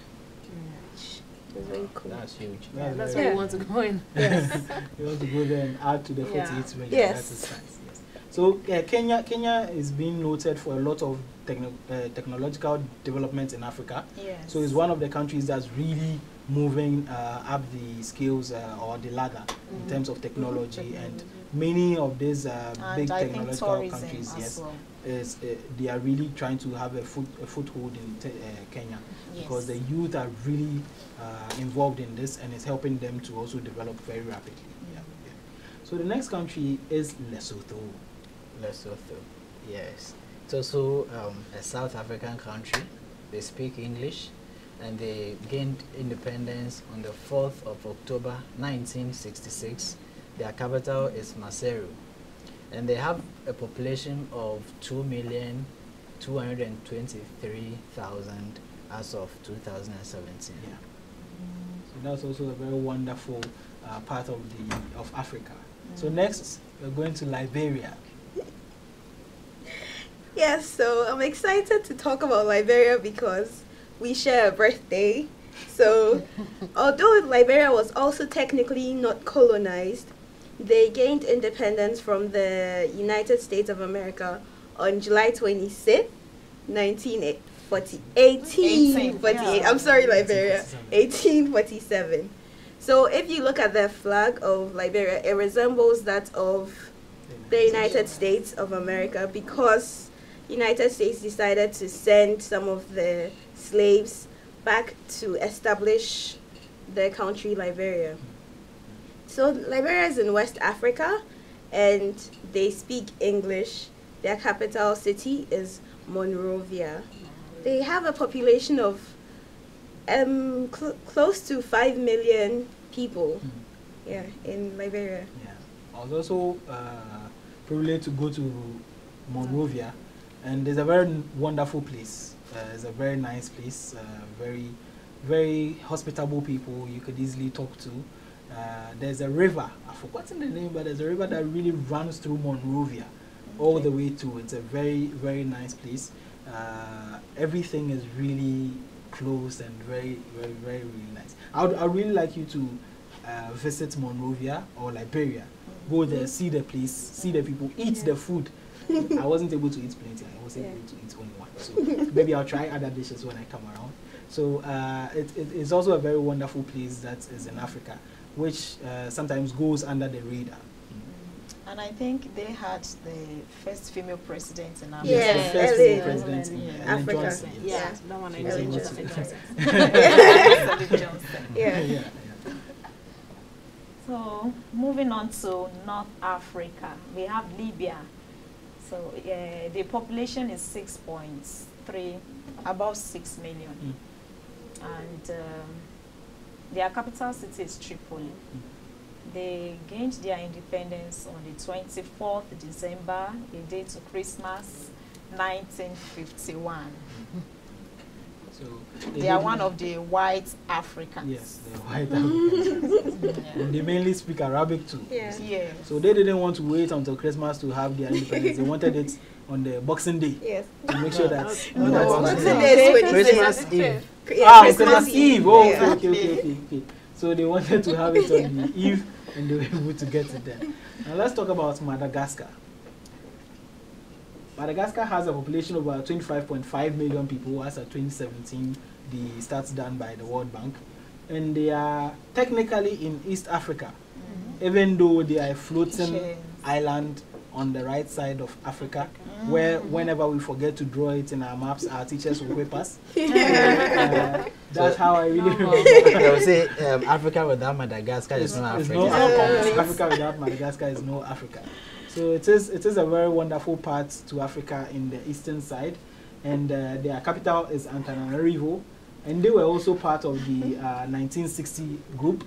It's very cool. That's huge. That's where we want to go in. Yes. You want to go there and add to the 48 million. Yes. That is nice. Yes. So Kenya is being noted for a lot of technological development in Africa. Yes. So it's one of the countries that's really moving up the scales or the ladder in terms of technology, and many of these big technological countries, yes, is they are really trying to have a foothold in Kenya, because the youth are really involved in this, and it's helping them to also develop very rapidly. Yeah. So the next country is Lesotho. Lesotho, yes. It's also a South African country. They speak English, and they gained independence on the 4th of October 1966. Their capital is Maseru, and they have a population of 2,223,000 as of 2017. Yeah. So that's also a very wonderful part of Africa. So next, we're going to Liberia. Yes, so I'm excited to talk about Liberia because we share a birthday. So, although Liberia was also technically not colonized, they gained independence from the United States of America on July 26th, 1848. I'm sorry, Liberia. 1847. So, if you look at the flag of Liberia, it resembles that of the United States of America, because United States decided to send some of the slaves back to establish the country Liberia. So Liberia is in West Africa, and they speak English. Their capital city is Monrovia. They have a population of close to 5 million people. Yeah, in Liberia. Yeah, I was also privileged to go to Monrovia, and it's a very wonderful place. It's a very nice place. Very, very hospitable people. You could easily talk to. There's a river. I've forgotten the name, but there's a river that really runs through Monrovia, all the way to. It's a very, very nice place. Everything is really close and very, very, very, really nice. I'd really like you to visit Monrovia or Liberia. Go there, see the place, see the people, eat the food. I wasn't able to eat plenty. I was able to eat only one. So maybe I'll try other dishes when I come around. So it is also a very wonderful place that is in Africa, which sometimes goes under the radar. And I think they had the first female president in Africa. Yeah, The first female president in Africa. Johnson. Yeah. That one I Ellen know. Johnson. Yeah. So moving on to North Africa, we have Libya. So the population is 6.3, about 6 million. And their capital city is Tripoli. They gained their independence on the 24th December, a day to Christmas, 1951. So They are one of the white Africans. Yes, they're white Africans. And they mainly speak Arabic too. Yeah. Yeah. So they didn't want to wait until Christmas to have their independence. They wanted it on the Boxing Day Yes. to make sure that. Boxing Day is Christmas Eve. Yeah, Christmas Eve. Oh, Yeah. okay. So they wanted to have it on the eve, and they were able to get it there. Now let's talk about Madagascar. Madagascar has a population of about 25.5 million people as of 2017, the stats done by the World Bank. And they are technically in East Africa, even though they are a floating island on the right side of Africa, where whenever we forget to draw it in our maps, our teachers will whip us. That's how I really remember. They will say Africa without Madagascar is no It's Africa. no Africa. Africa without Madagascar is no Africa. So it is a very wonderful part to Africa in the eastern side, and their capital is Antananarivo, and they were also part of the 1960 group.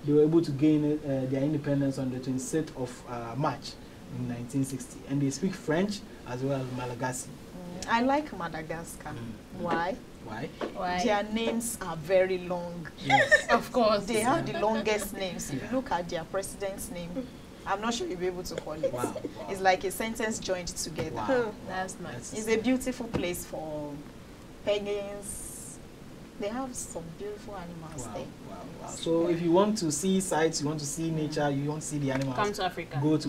They were able to gain their independence on the 26th of March in 1960, and they speak French as well as Malagasy. I like Madagascar. Why? Why? Their names are very long. Yes. Of course. They have the longest names. If Yeah. you look at their president's name, I'm not sure you'll be able to call it. Wow. It's like a sentence joined together. Wow. That's nice. It's a beautiful place for penguins. They have some beautiful animals there. Wow. So if you want to see sights, you want to see nature, you want to see the animals, Come to Africa. go to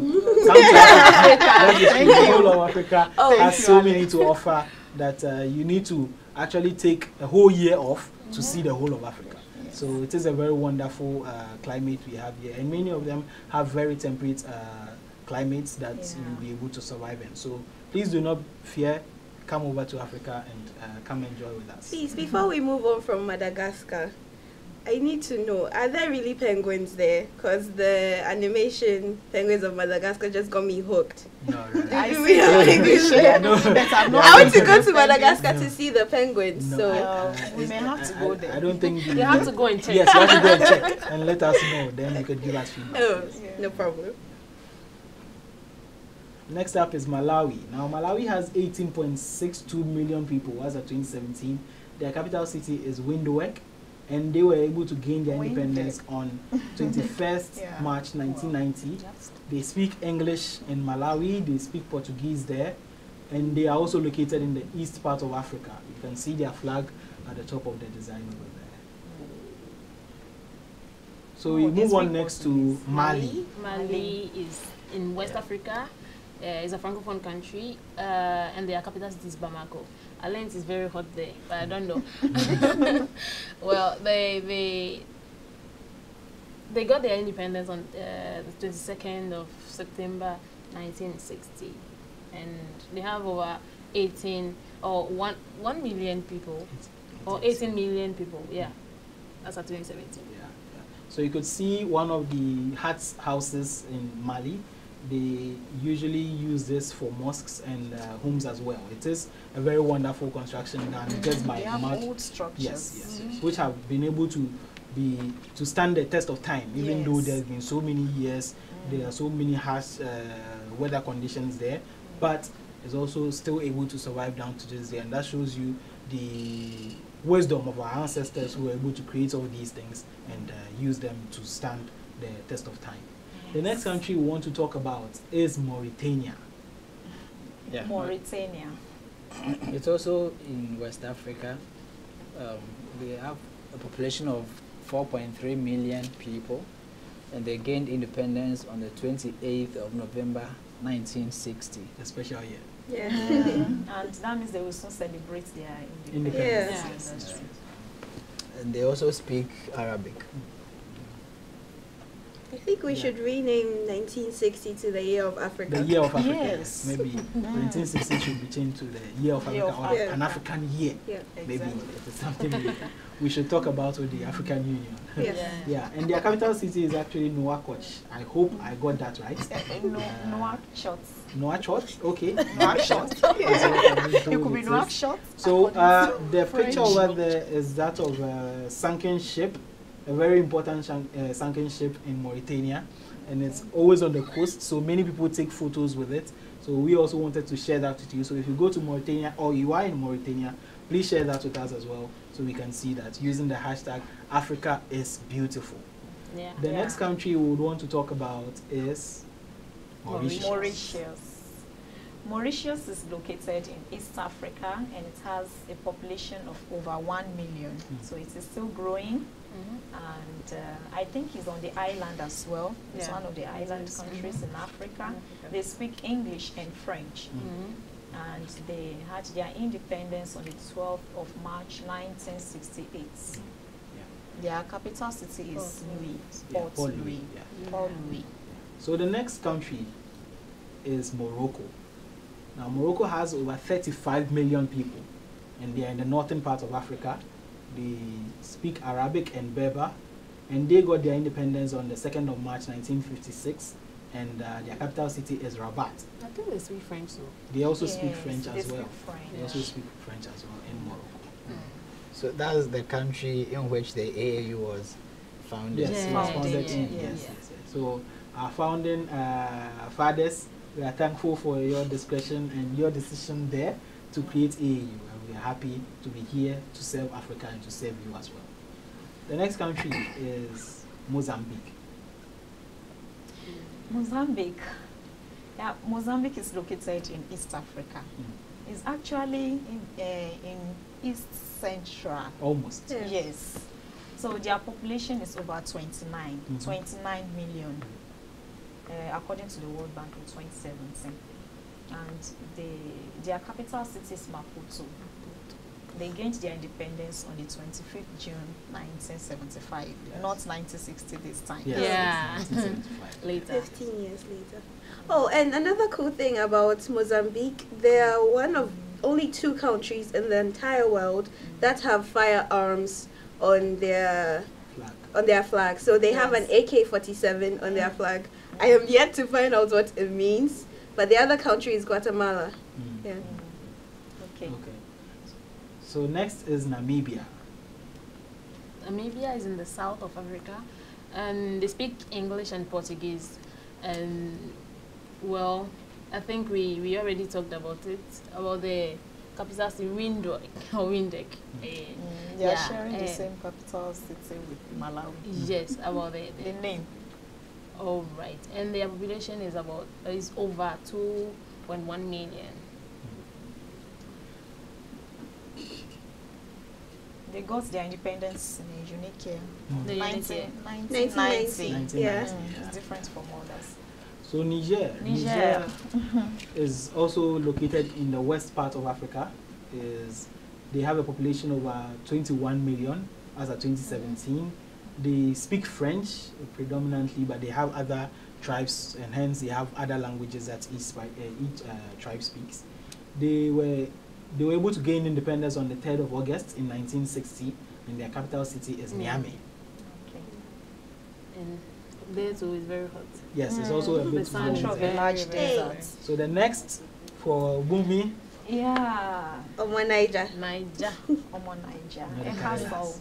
Africa. The whole of Africa has so many to offer that you need to actually take a whole year off to see the whole of Africa. Yes. So it is a very wonderful climate we have here, and many of them have very temperate climates that you'll be able to survive in. So please do not fear. Come over to Africa and come enjoy with us. Please, before we move on from Madagascar, I need to know, are there really penguins there? Because the animation Penguins of Madagascar just got me hooked. No, really. Do we have penguins there? I want to go to Madagascar to see the penguins. No, So we may have to go there. I don't think You have to go and check. Yes, you have to go and check and let us know. Then you could give us feedback. oh, no problem. Next up is Malawi. Now, Malawi has 18.62 million people as of 2017. Their capital city is Windhoek, and they were able to gain their independence on 21st March 1990. They speak English in Malawi, they speak Portuguese there, and they are also located in the east part of Africa. You can see their flag at the top of the design over there. So we move on next to Mali. Mali is in West Africa. It's a francophone country, and their capital city is Bamako. I learned it's very hot there, but I don't know. Well, they got their independence on the 22nd of September 1960, and they have over 1 million people, or 18 million people. Yeah, that's at 2017. Yeah. So you could see one of the houses in Mali. They usually use this for mosques and homes as well. It is a very wonderful construction done just by mud. Old structures. Yes, which have been able to stand the test of time, even though there's been so many years, there are so many harsh weather conditions there, but it's also still able to survive down to this day, and that shows you the wisdom of our ancestors who were able to create all these things and use them to stand the test of time. The next country we want to talk about is Mauritania. Yeah. Mauritania. It's also in West Africa. They have a population of 4.3 million people, and they gained independence on the 28th of November 1960. A special year. Yeah. And that means they will soon celebrate their Independence. Yeah. Yes, that's right. And they also speak Arabic. I think we should rename 1960 to the Year of Africa. The Year of Africa. Yes. Maybe 1960 should be changed to the Year of Year Africa of or Africa. an African year. Yeah. Maybe Exactly. it is something we should talk about with the African Union. Yeah. Yeah, and their capital city is actually Nouakchott. I hope I got that right. Nouakchott. Nouakchott, okay. Nouakchott. It could be Nouakchott. So the picture over there is that of a sunken ship, a very important sunken ship in Mauritania, and it's always on the coast, so many people take photos with it. So we also wanted to share that with you. So if you go to Mauritania or you are in Mauritania, please share that with us as well, so we can see that using the hashtag Africa is beautiful. Yeah. The next country we would want to talk about is Mauritius. Mauritius is located in East Africa, and it has a population of over 1 million. So it is still growing, and I think it's on the island as well. It's Yeah. one of the island countries in Africa. They speak English and French, and they had their independence on the 12th of March 1968. Their capital city is Louis. Port Louis. Port Louis. So the next country is Morocco. Now Morocco has over 35 million people, and they are in the northern part of Africa. They speak Arabic and Berber, and they got their independence on the 2nd of March 1956, and their capital city is Rabat. I think they speak French too. They also speak Yes, French they as well. speak French. They also speak French as well in Morocco. So that's the country in which the AAU was founded. Yes, it was Founded, founded in. yes. Yes. So our founding fathers, we are thankful for your discretion and your decision there to create AAU, and we are happy to be here to serve Africa and to serve you as well. The next country is Mozambique. Mozambique. Yeah, Mozambique is located in East Africa. It's actually in East Central. Almost. Yeah. Yes. So their population is over 29 million, according to the World Bank in 2017. And their capital city is Maputo. They gained their independence on the 25th June 1975, not 1960 this time. Yes, Yeah. it's 1975. Later. 15 years later. Oh, and another cool thing about Mozambique, they are one of only 2 countries in the entire world that have firearms on their Flag. So they have an AK-47 on their flag. I am yet to find out what it means, but the other country is Guatemala. Mm. Yeah. Okay. Okay. So next is Namibia. Namibia is in the south of Africa, and they speak English and Portuguese. And well, I think we already talked about it, about the capital city Windhoek or Windhoek. They are sharing the same capital city with Malawi. Yes, about The name. All right, and their population is over 2.1 million. They got their independence in a unique year. The unit year. 1990. 1990. Yeah. It's different from others. So Niger. Niger. Is also located in the west part of Africa. They have a population of 21 million as of 2017. They speak French predominantly, but they have other tribes, and hence they have other languages that each tribe speaks. They were able to gain independence on the 3rd of August in 1960, and their capital city is Niamey. Okay. And there too is very hot. Yes, it's also a The bit sun warm is there. large very desert. So the next for Bumi, Yeah. Omo Niger. Niger. Omo Niger. Not It the has Caribbean. all.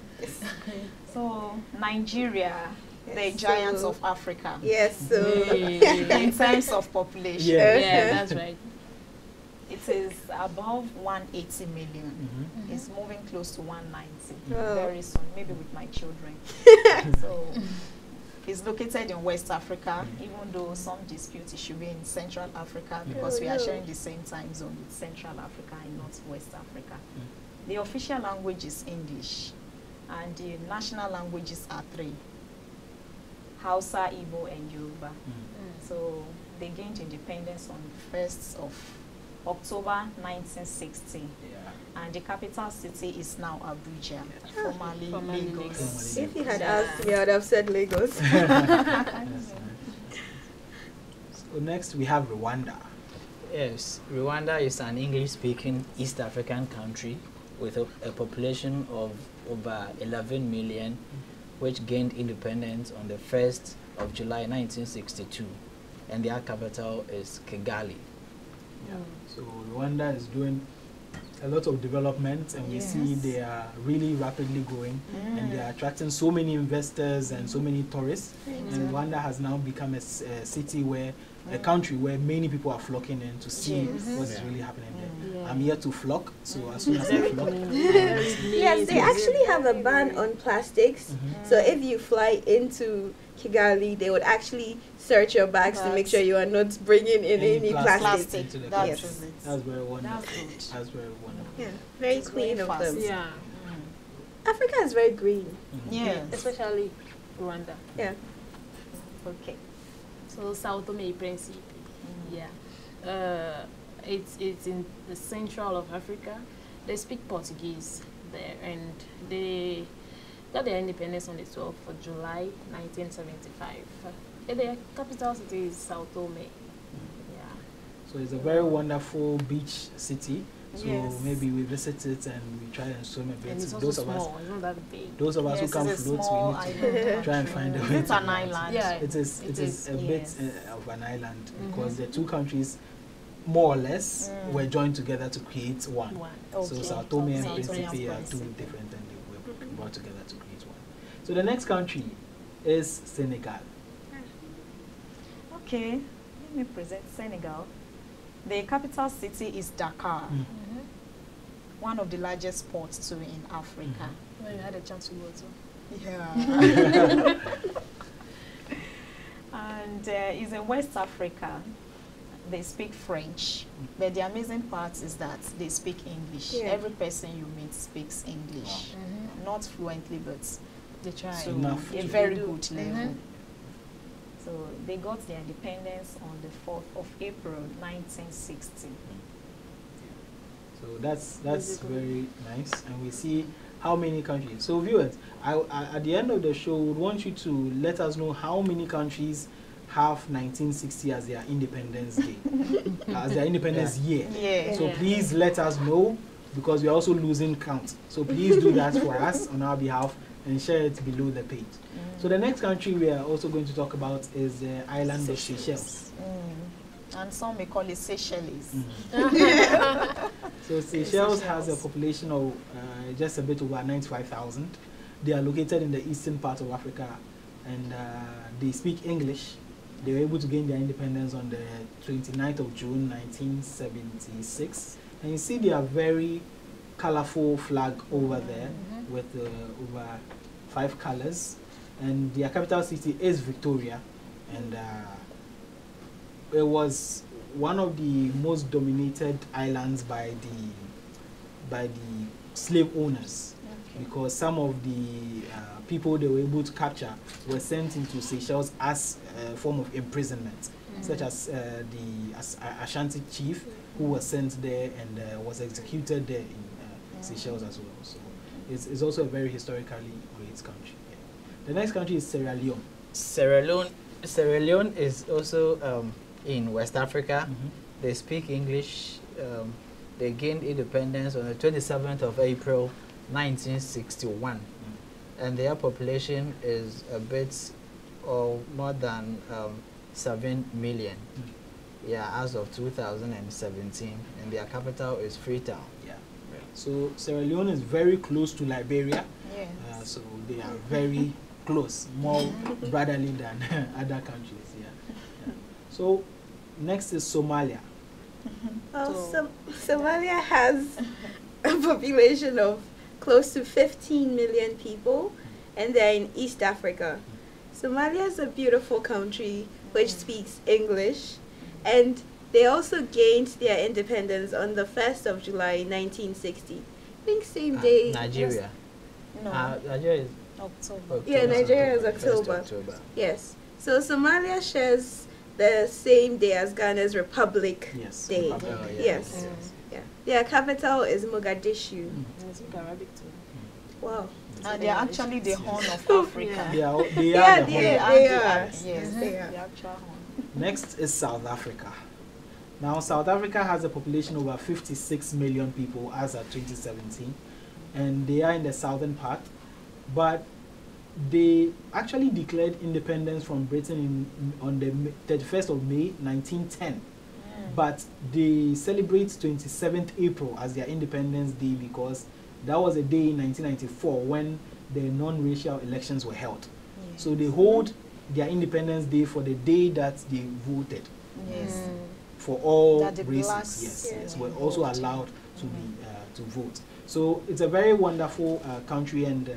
So Nigeria, the Yes, giants so- of Africa. Yes, so In terms of population, Yeah. Yeah, that's right. it is above 180 million. Mhm. It's moving close to 190 Oh. very soon, maybe with my children. So it's located in West Africa, even though some dispute it should be in Central Africa because we are no. sharing the same time zone with Central Africa and not West Africa. The official language is English, and the national languages are 3: Hausa, Igbo, and Yoruba. So they gained independence on the 1st of October 1960. Yeah. And the capital city is now Abuja, formerly Formerly Lagos. Lagos. if you had Yeah. asked me, I would have said Lagos. Yes. So next we have Rwanda. Yes, Rwanda is an English-speaking East African country with a population of over 11 million, which gained independence on the 1st of July 1962, and their capital is Kigali. Yeah. So Rwanda is doing a lot of development, and we see Yes. they are really rapidly growing, and they are attracting so many investors and so many tourists. And Rwanda has now become a city where a country where many people are flocking in to see Yes. what is really happening there. Yeah. I'm here to flock, so as soon as I Very flock, clean. Very clean. Yes, they actually have a ban on plastics. Mhm. So if you fly into Kigali, they would actually search your bags to make sure you are not bringing in any plastic. Plastic. into the That Yes. is it. That's very wonderful. That's good. That's very wonderful. Yeah, very It's clean very of fast. them. Yeah, Africa is very green. Mhm. Yes. especially Rwanda. Yeah. Okay. So Sao Tome and Principe. Yeah, it's in the central of Africa. They speak Portuguese there, and they got their independence on the 12th of July 1975. Their capital city is Sao Tome. Yeah. So it's a very wonderful beach city. So Yes. maybe we visit it and we try and swim a bit. And it's also Those of us, small. It's not that big. those of us who Yes, can it's a float, small we need island to try and find a way. It's to an go out. island. Yeah. It is It a is, bit yes. of an island Mhm. because the two countries, more or less, Mm. were joined together to create one. So Okay. Sao Tome and Sao Tome and Principe are two Principe. different, and they were brought together to create one. So the next country is Senegal. Okay, let me present Senegal. The capital city is Dakar, one of the largest ports too in Africa. Well, you had a chance to go to. Yeah. And it's in West Africa. They speak French, but the amazing part is that they speak English. Yeah. Every person you meet speaks English, not fluently, but They try. to Enough a to- very They do. good level. Mhm. So they got their independence on the 4th of April 1960. So So that's very nice, and we see how many countries. So viewers, I at the end of the show, would want you to let us know how many countries have 1960 as their Independence Day, as their Independence year. Yeah. So Yeah. please let us know, because we are also losing count. So please do that for us on our behalf and share it below the page. So the next country we are also going to talk about is the island of Seychelles. And some may call it Seychelles. So Seychelles has a population of just a bit over 95,000. They are located in the eastern part of Africa, and they speak English. They were able to gain their independence on the 29th of June 1976. And you see their very colorful flag over there with over 5 colors. And their capital city is Victoria. And it was one of the most dominated islands by the slave owners, because some of the people they were able to capture were sent into Seychelles as a form of imprisonment, such as the Ashanti chief who was sent there and was executed there in Seychelles as well. So it's also a very historically great country. Yeah. The next country is Sierra Leone. Sierra Leone is also in West Africa. They speak English. They gained independence on the 27th of April 1961. And their population is a bit or more than 7 million. Yeah, as of 2017. And their capital is Freetown. Yeah. Right. So Sierra Leone is very close to Liberia. Yes. So they are very close, more brotherly than other countries. Yeah. So next is Somalia. Well, Somalia has a population of close to 15 million people, and they're in East Africa. Somalia is a beautiful country which speaks English, and they also gained their independence on the 1st of July 1960. I think same day. Nigeria. No. Nigeria is October. Yeah, Nigeria is 1st October. Yes. So Somalia shares the same day as Ghana's Republic Yes. Day. Republic Oh, Day. yeah. Yes. Yeah. Their capital is Mogadishu. I speak Arabic too. Wow. And they are actually the horn of Africa. They are the Yeah, whole- they are. Yes, They are. the actual horn. Next is South Africa. Now, South Africa has a population of over 56 million people as of 2017, and they are in the southern part, but they actually declared independence from Britain on the 31st of May 1910, but they celebrate 27th April as their Independence Day because that was a day in 1994 when the non-racial elections were held. Yes. So they hold their Independence Day for the day that they voted. Yes. For all That the races, blacks, yes, yeah, were also vote. allowed to be to vote. So it's a very wonderful country, and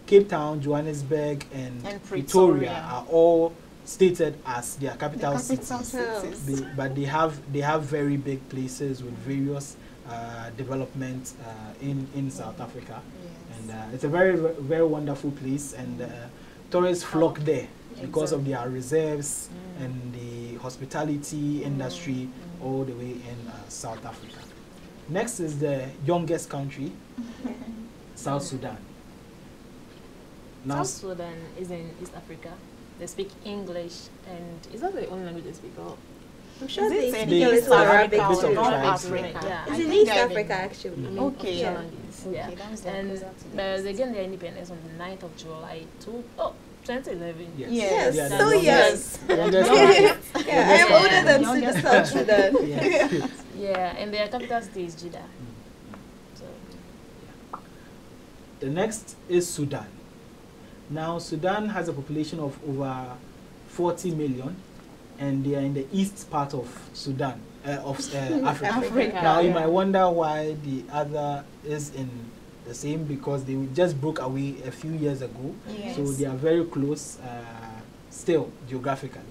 Cape Town, Johannesburg, and And Pretoria Pretoria. are all stated as their capital cities. cities. But they have very big places with various development in South Africa, Yes. and it's a very wonderful place, and tourists flock there because of their reserves and the hospitality industry all the way in South Africa. Next is the youngest country, South Sudan. Now, South Sudan is in East Africa. They speak English, and is that the only language they speak? Oh, I'm sure Is they it speak in a East little Arabic Africa or too. North Africa? Yeah. It's I in think East I Africa didn't- actually. Okay. official Yeah. language. Okay, Yeah. that's And closer to the they east. gained their independence on the 9th of July 2011. yes. Yes. They are the So youngest- young. youngest Yeah. country. Yeah, I am Yeah. older than Youngest South Sudan. Yes. Yeah, and their capital city is Jeddah. So, The next is Sudan. Now, Sudan has a population of over 40 million, and they are in the east part of Sudan, of Africa. Africa. Now, you Yeah. might wonder why the other is in the same, because they just broke away a few years ago. Yes. So they are very close still, geographically.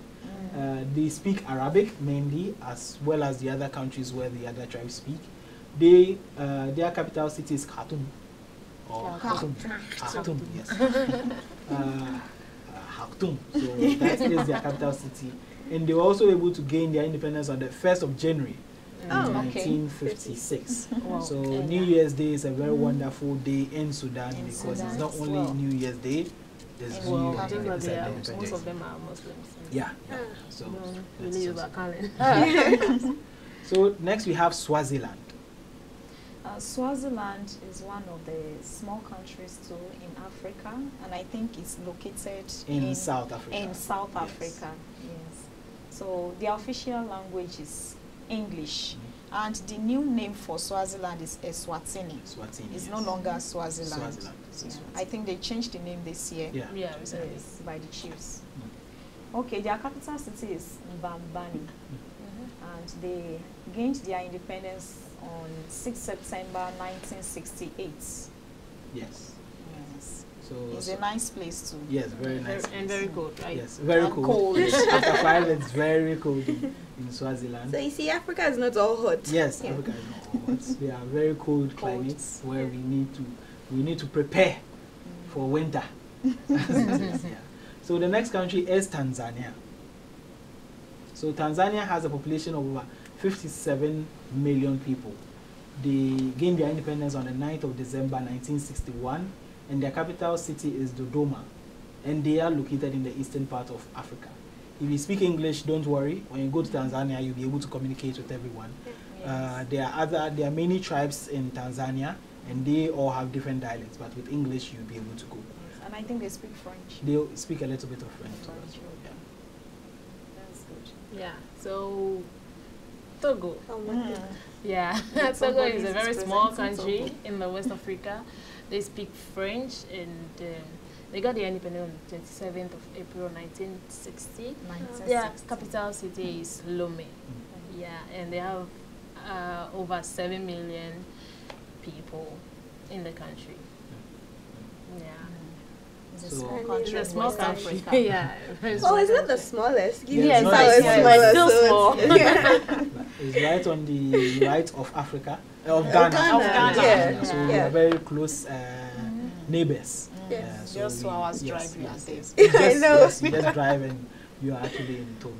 They speak Arabic mainly, as well as the other countries where the other tribes speak. Their capital city is Khartoum. Or Khartoum. Khartoum, yes. Khartoum. So that is their capital city. And they were also able to gain their independence on the 1st of January in Oh, okay. 1956. Wow. So Yeah. New Year's Day is a very wonderful day in Sudan In because Sudan it's not as only well. New Year's Day, there's And New Well, Year Well, just that it's they an are, most independence. of them are Muslims. Yeah, yeah. So Don't that's really also- overcalling. So next we have Swaziland. Swaziland is one of the small countries too in Africa, and I think it's located In South Africa. In South Yes. Africa, yes. So the official language is English, and the new name for Swaziland is Eswatini. Swatini. It's yes. no longer Swaziland. Swaziland. It's Yeah. Eswatini. I think they changed the name this year. Yeah. Yeah, recently. Yes, by the chiefs. Okay, their capital city is Mbambani, and they gained their independence on 6 September 1968. Yes. Yes. So, It's a nice place too. yes, very nice. And very cold, right? Yes, very And cold. cold. After 5, it's very cold in Swaziland. So you see, Africa is not all hot. Yes, Yeah. Africa is not hot. They are very cold climates where we need to prepare for winter. Yeah. So the next country is Tanzania. So Tanzania has a population of over 57 million people. They gained their independence on the 9th of December 1961, and their capital city is Dodoma, and they are located in the eastern part of Africa. If you speak English, don't worry. When you go to Tanzania, you'll be able to communicate with everyone. Yes. There are many tribes in Tanzania, and they all have different dialects. But with English, you'll be able to go. Yes, and I think they speak French. They speak a little bit of French. too. French, Yeah. That's good. Yeah. So, Togo. Oh my Mm. goodness. Yeah, Yeah, Togo somebody is a is very small presenting country Togo. in the West Africa. They speak French, and they got their independence on the 27th of April 1960. Their 1960. capital city is Lomé. Yeah, and they have over 7 million people in the country. Yeah. It's a So- small It's country. It's a in small West country. Africa. Yeah. Oh, it's not the smallest. Give Yeah, me it's a not size the smaller, smallest. so Still it's- It's right on the right of Africa, of Of Ghana. Ghana, yeah. So we Yeah. are very close neighbors. Yes. So Just 2 hours yes, drive, you are yes, there. yes. You I just, know. yes, you just drive and you are actually in Tomi,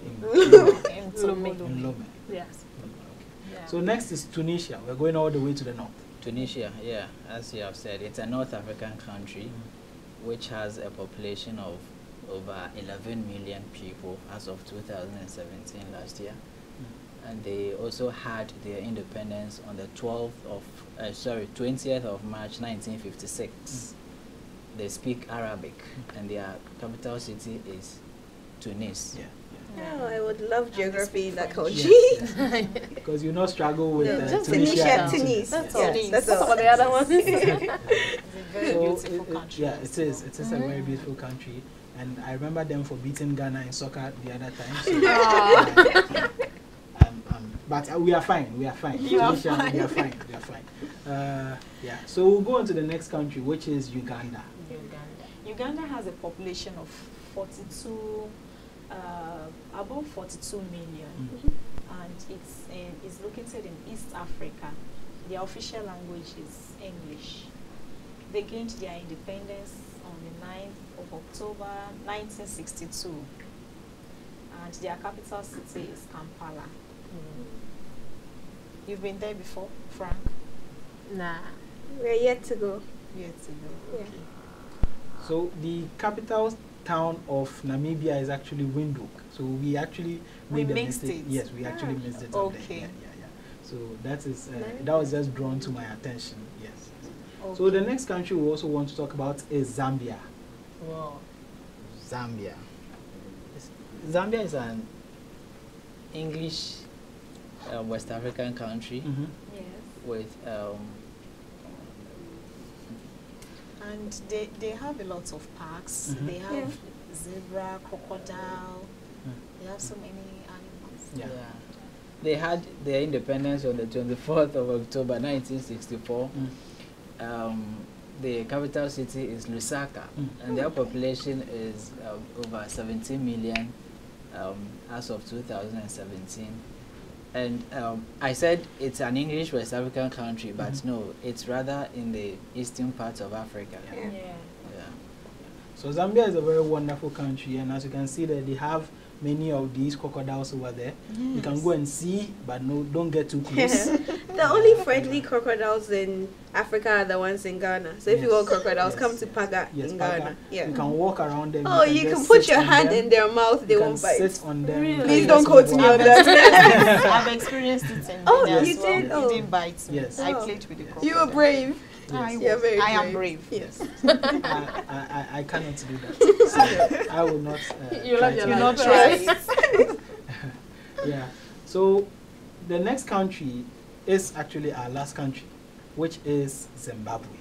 in In Lomé. Togo. in Lomé. Yes. Okay. Yeah. So next is Tunisia. We're going all the way to the north. Tunisia, yeah, as you have said, it's a North African country which has a population of over 11 million people as of 2017 last year. And they also had their independence on the 20th of March 1956. They speak Arabic, and their capital city is Tunis. Yeah. Oh, I would love geography in that French. country. Yes. Because you not struggle with No, just Tunisia. Tunisia, and Tunis. That's Yeah, all. that's That's all. all the other ones. It's a very So beautiful country. yeah, it is. It is a very beautiful country, and I remember them for beating Ghana in soccer the other time. So, but we are fine. We are fine. You are Tunisia, fine. We are fine. We are fine. Yeah. So we'll go on to the next country, which is Uganda. Uganda has a population of 42, about 42 million, and it's located in East Africa. Their official language is English. They gained their independence on the 9th of October 1962, and their capital city is Kampala. You've been there before, Frank? Nah. We're yet to go. Yes, you know. Yeah. Okay. So the capital town of Namibia is actually Windhoek. So we actually We made a mixed mistake. it. Yes, we actually missed it. up there. Okay. Yeah. So that is that was just drawn to my attention. Yes. Okay. So the next country we also want to talk about is Zambia. Wow. Zambia. Zambia is an English West African country Yes. with And they have a lot of parks. Mhm. They have Yeah. zebra, crocodile. Mm. They have so many animals. Yeah. They had their independence on the 24th of October 1964. The capital city is Lusaka, and their population is over 17 million as of 2017. And I said it's an English West African country, but no, it's rather in the eastern part of Africa. Yeah. Yeah. So Zambia is a very wonderful country, and as you can see that they have many of these crocodiles over there. You can go and see, but no, don't get too close. The only friendly crocodiles in Africa are the ones in Ghana. So if you want crocodiles, come to Paga in Ghana. Yeah. You can walk around them. Oh, you can put your hand in their mouth, they won't bite. Sit on them. Really? Please don't quote me on that. I've experienced it in Oh, Kenya you as well. did? Oh. It didn't bite me. Yes. I Oh. played with the crocodile. You were brave. I am brave. Yes. I cannot do that. So I will not. You try love your to- You not life. try. Yeah. So the next country is actually our last country, which is Zimbabwe.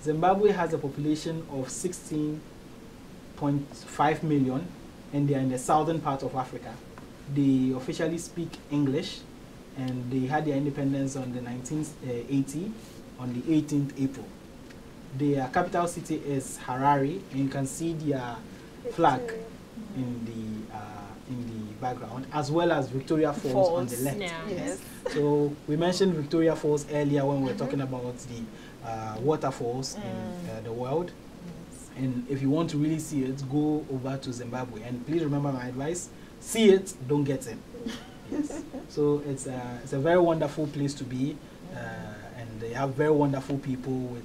Zimbabwe has a population of 16.5 million, and they are in the southern part of Africa. They officially speak English, and they had their independence on the 1980, on the 18th April. Their capital city is Harare, and you can see their flag in the background, as well as Victoria Falls on the left. Yeah. Yes. So we mentioned Victoria Falls earlier when we were talking about the waterfalls in the world. And if you want to really see it, go over to Zimbabwe. And please remember my advice: see it, don't get in. Yes. So it's a very wonderful place to be, and they have very wonderful people with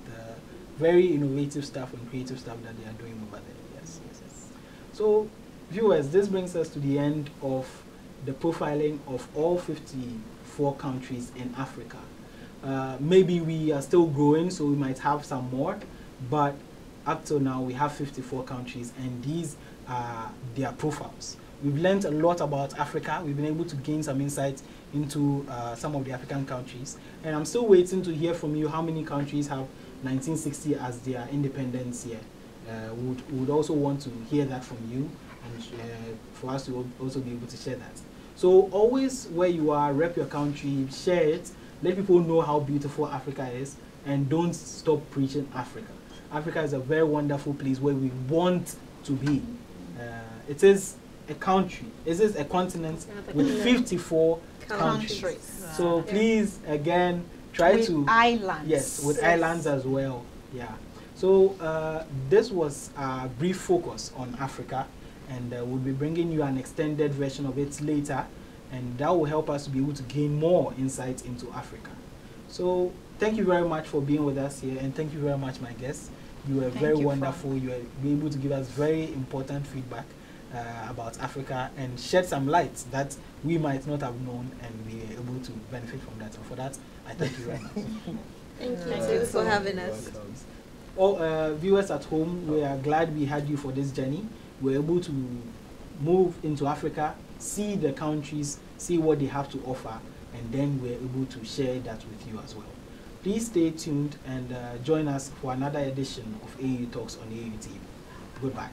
very innovative stuff and creative stuff that they are doing over there. Yes, yes, yes. So viewers, this brings us to the end of the profiling of all 54 countries in Africa. Maybe we are still growing, so we might have some more, but up till now we have 54 countries, and these are their profiles. We've learned a lot about Africa. We've been able to gain some insights into some of the African countries, and I'm still waiting to hear from you how many countries have 1960 as their independence year. Would also want to hear that from you, and for us to also be able to share that. So always where you are, rep your country, share it, let people know how beautiful Africa is, and don't stop preaching Africa. Africa is a very wonderful place where we want to be. It is a country, it is a continent with 54 countries. So please, again, try With to... islands. Yes, with islands as well. Yeah. So this was a brief focus on Africa, and we'll be bringing you an extended version of it later, and that will help us to be able to gain more insight into Africa. So thank you very much for being with us here, and thank you very much, my guests. You were very wonderful. You were able to give us very important feedback about Africa and shed some light that we might not have known, and we were able to benefit from that. So for that, I thank you very much. Thank you for having us. All viewers at home, we are glad we had you for this journey. We were able to move into Africa, see the countries, see what they have to offer, and then we're able to share that with you as well. Please stay tuned and join us for another edition of AU Talks on AU TV. Goodbye.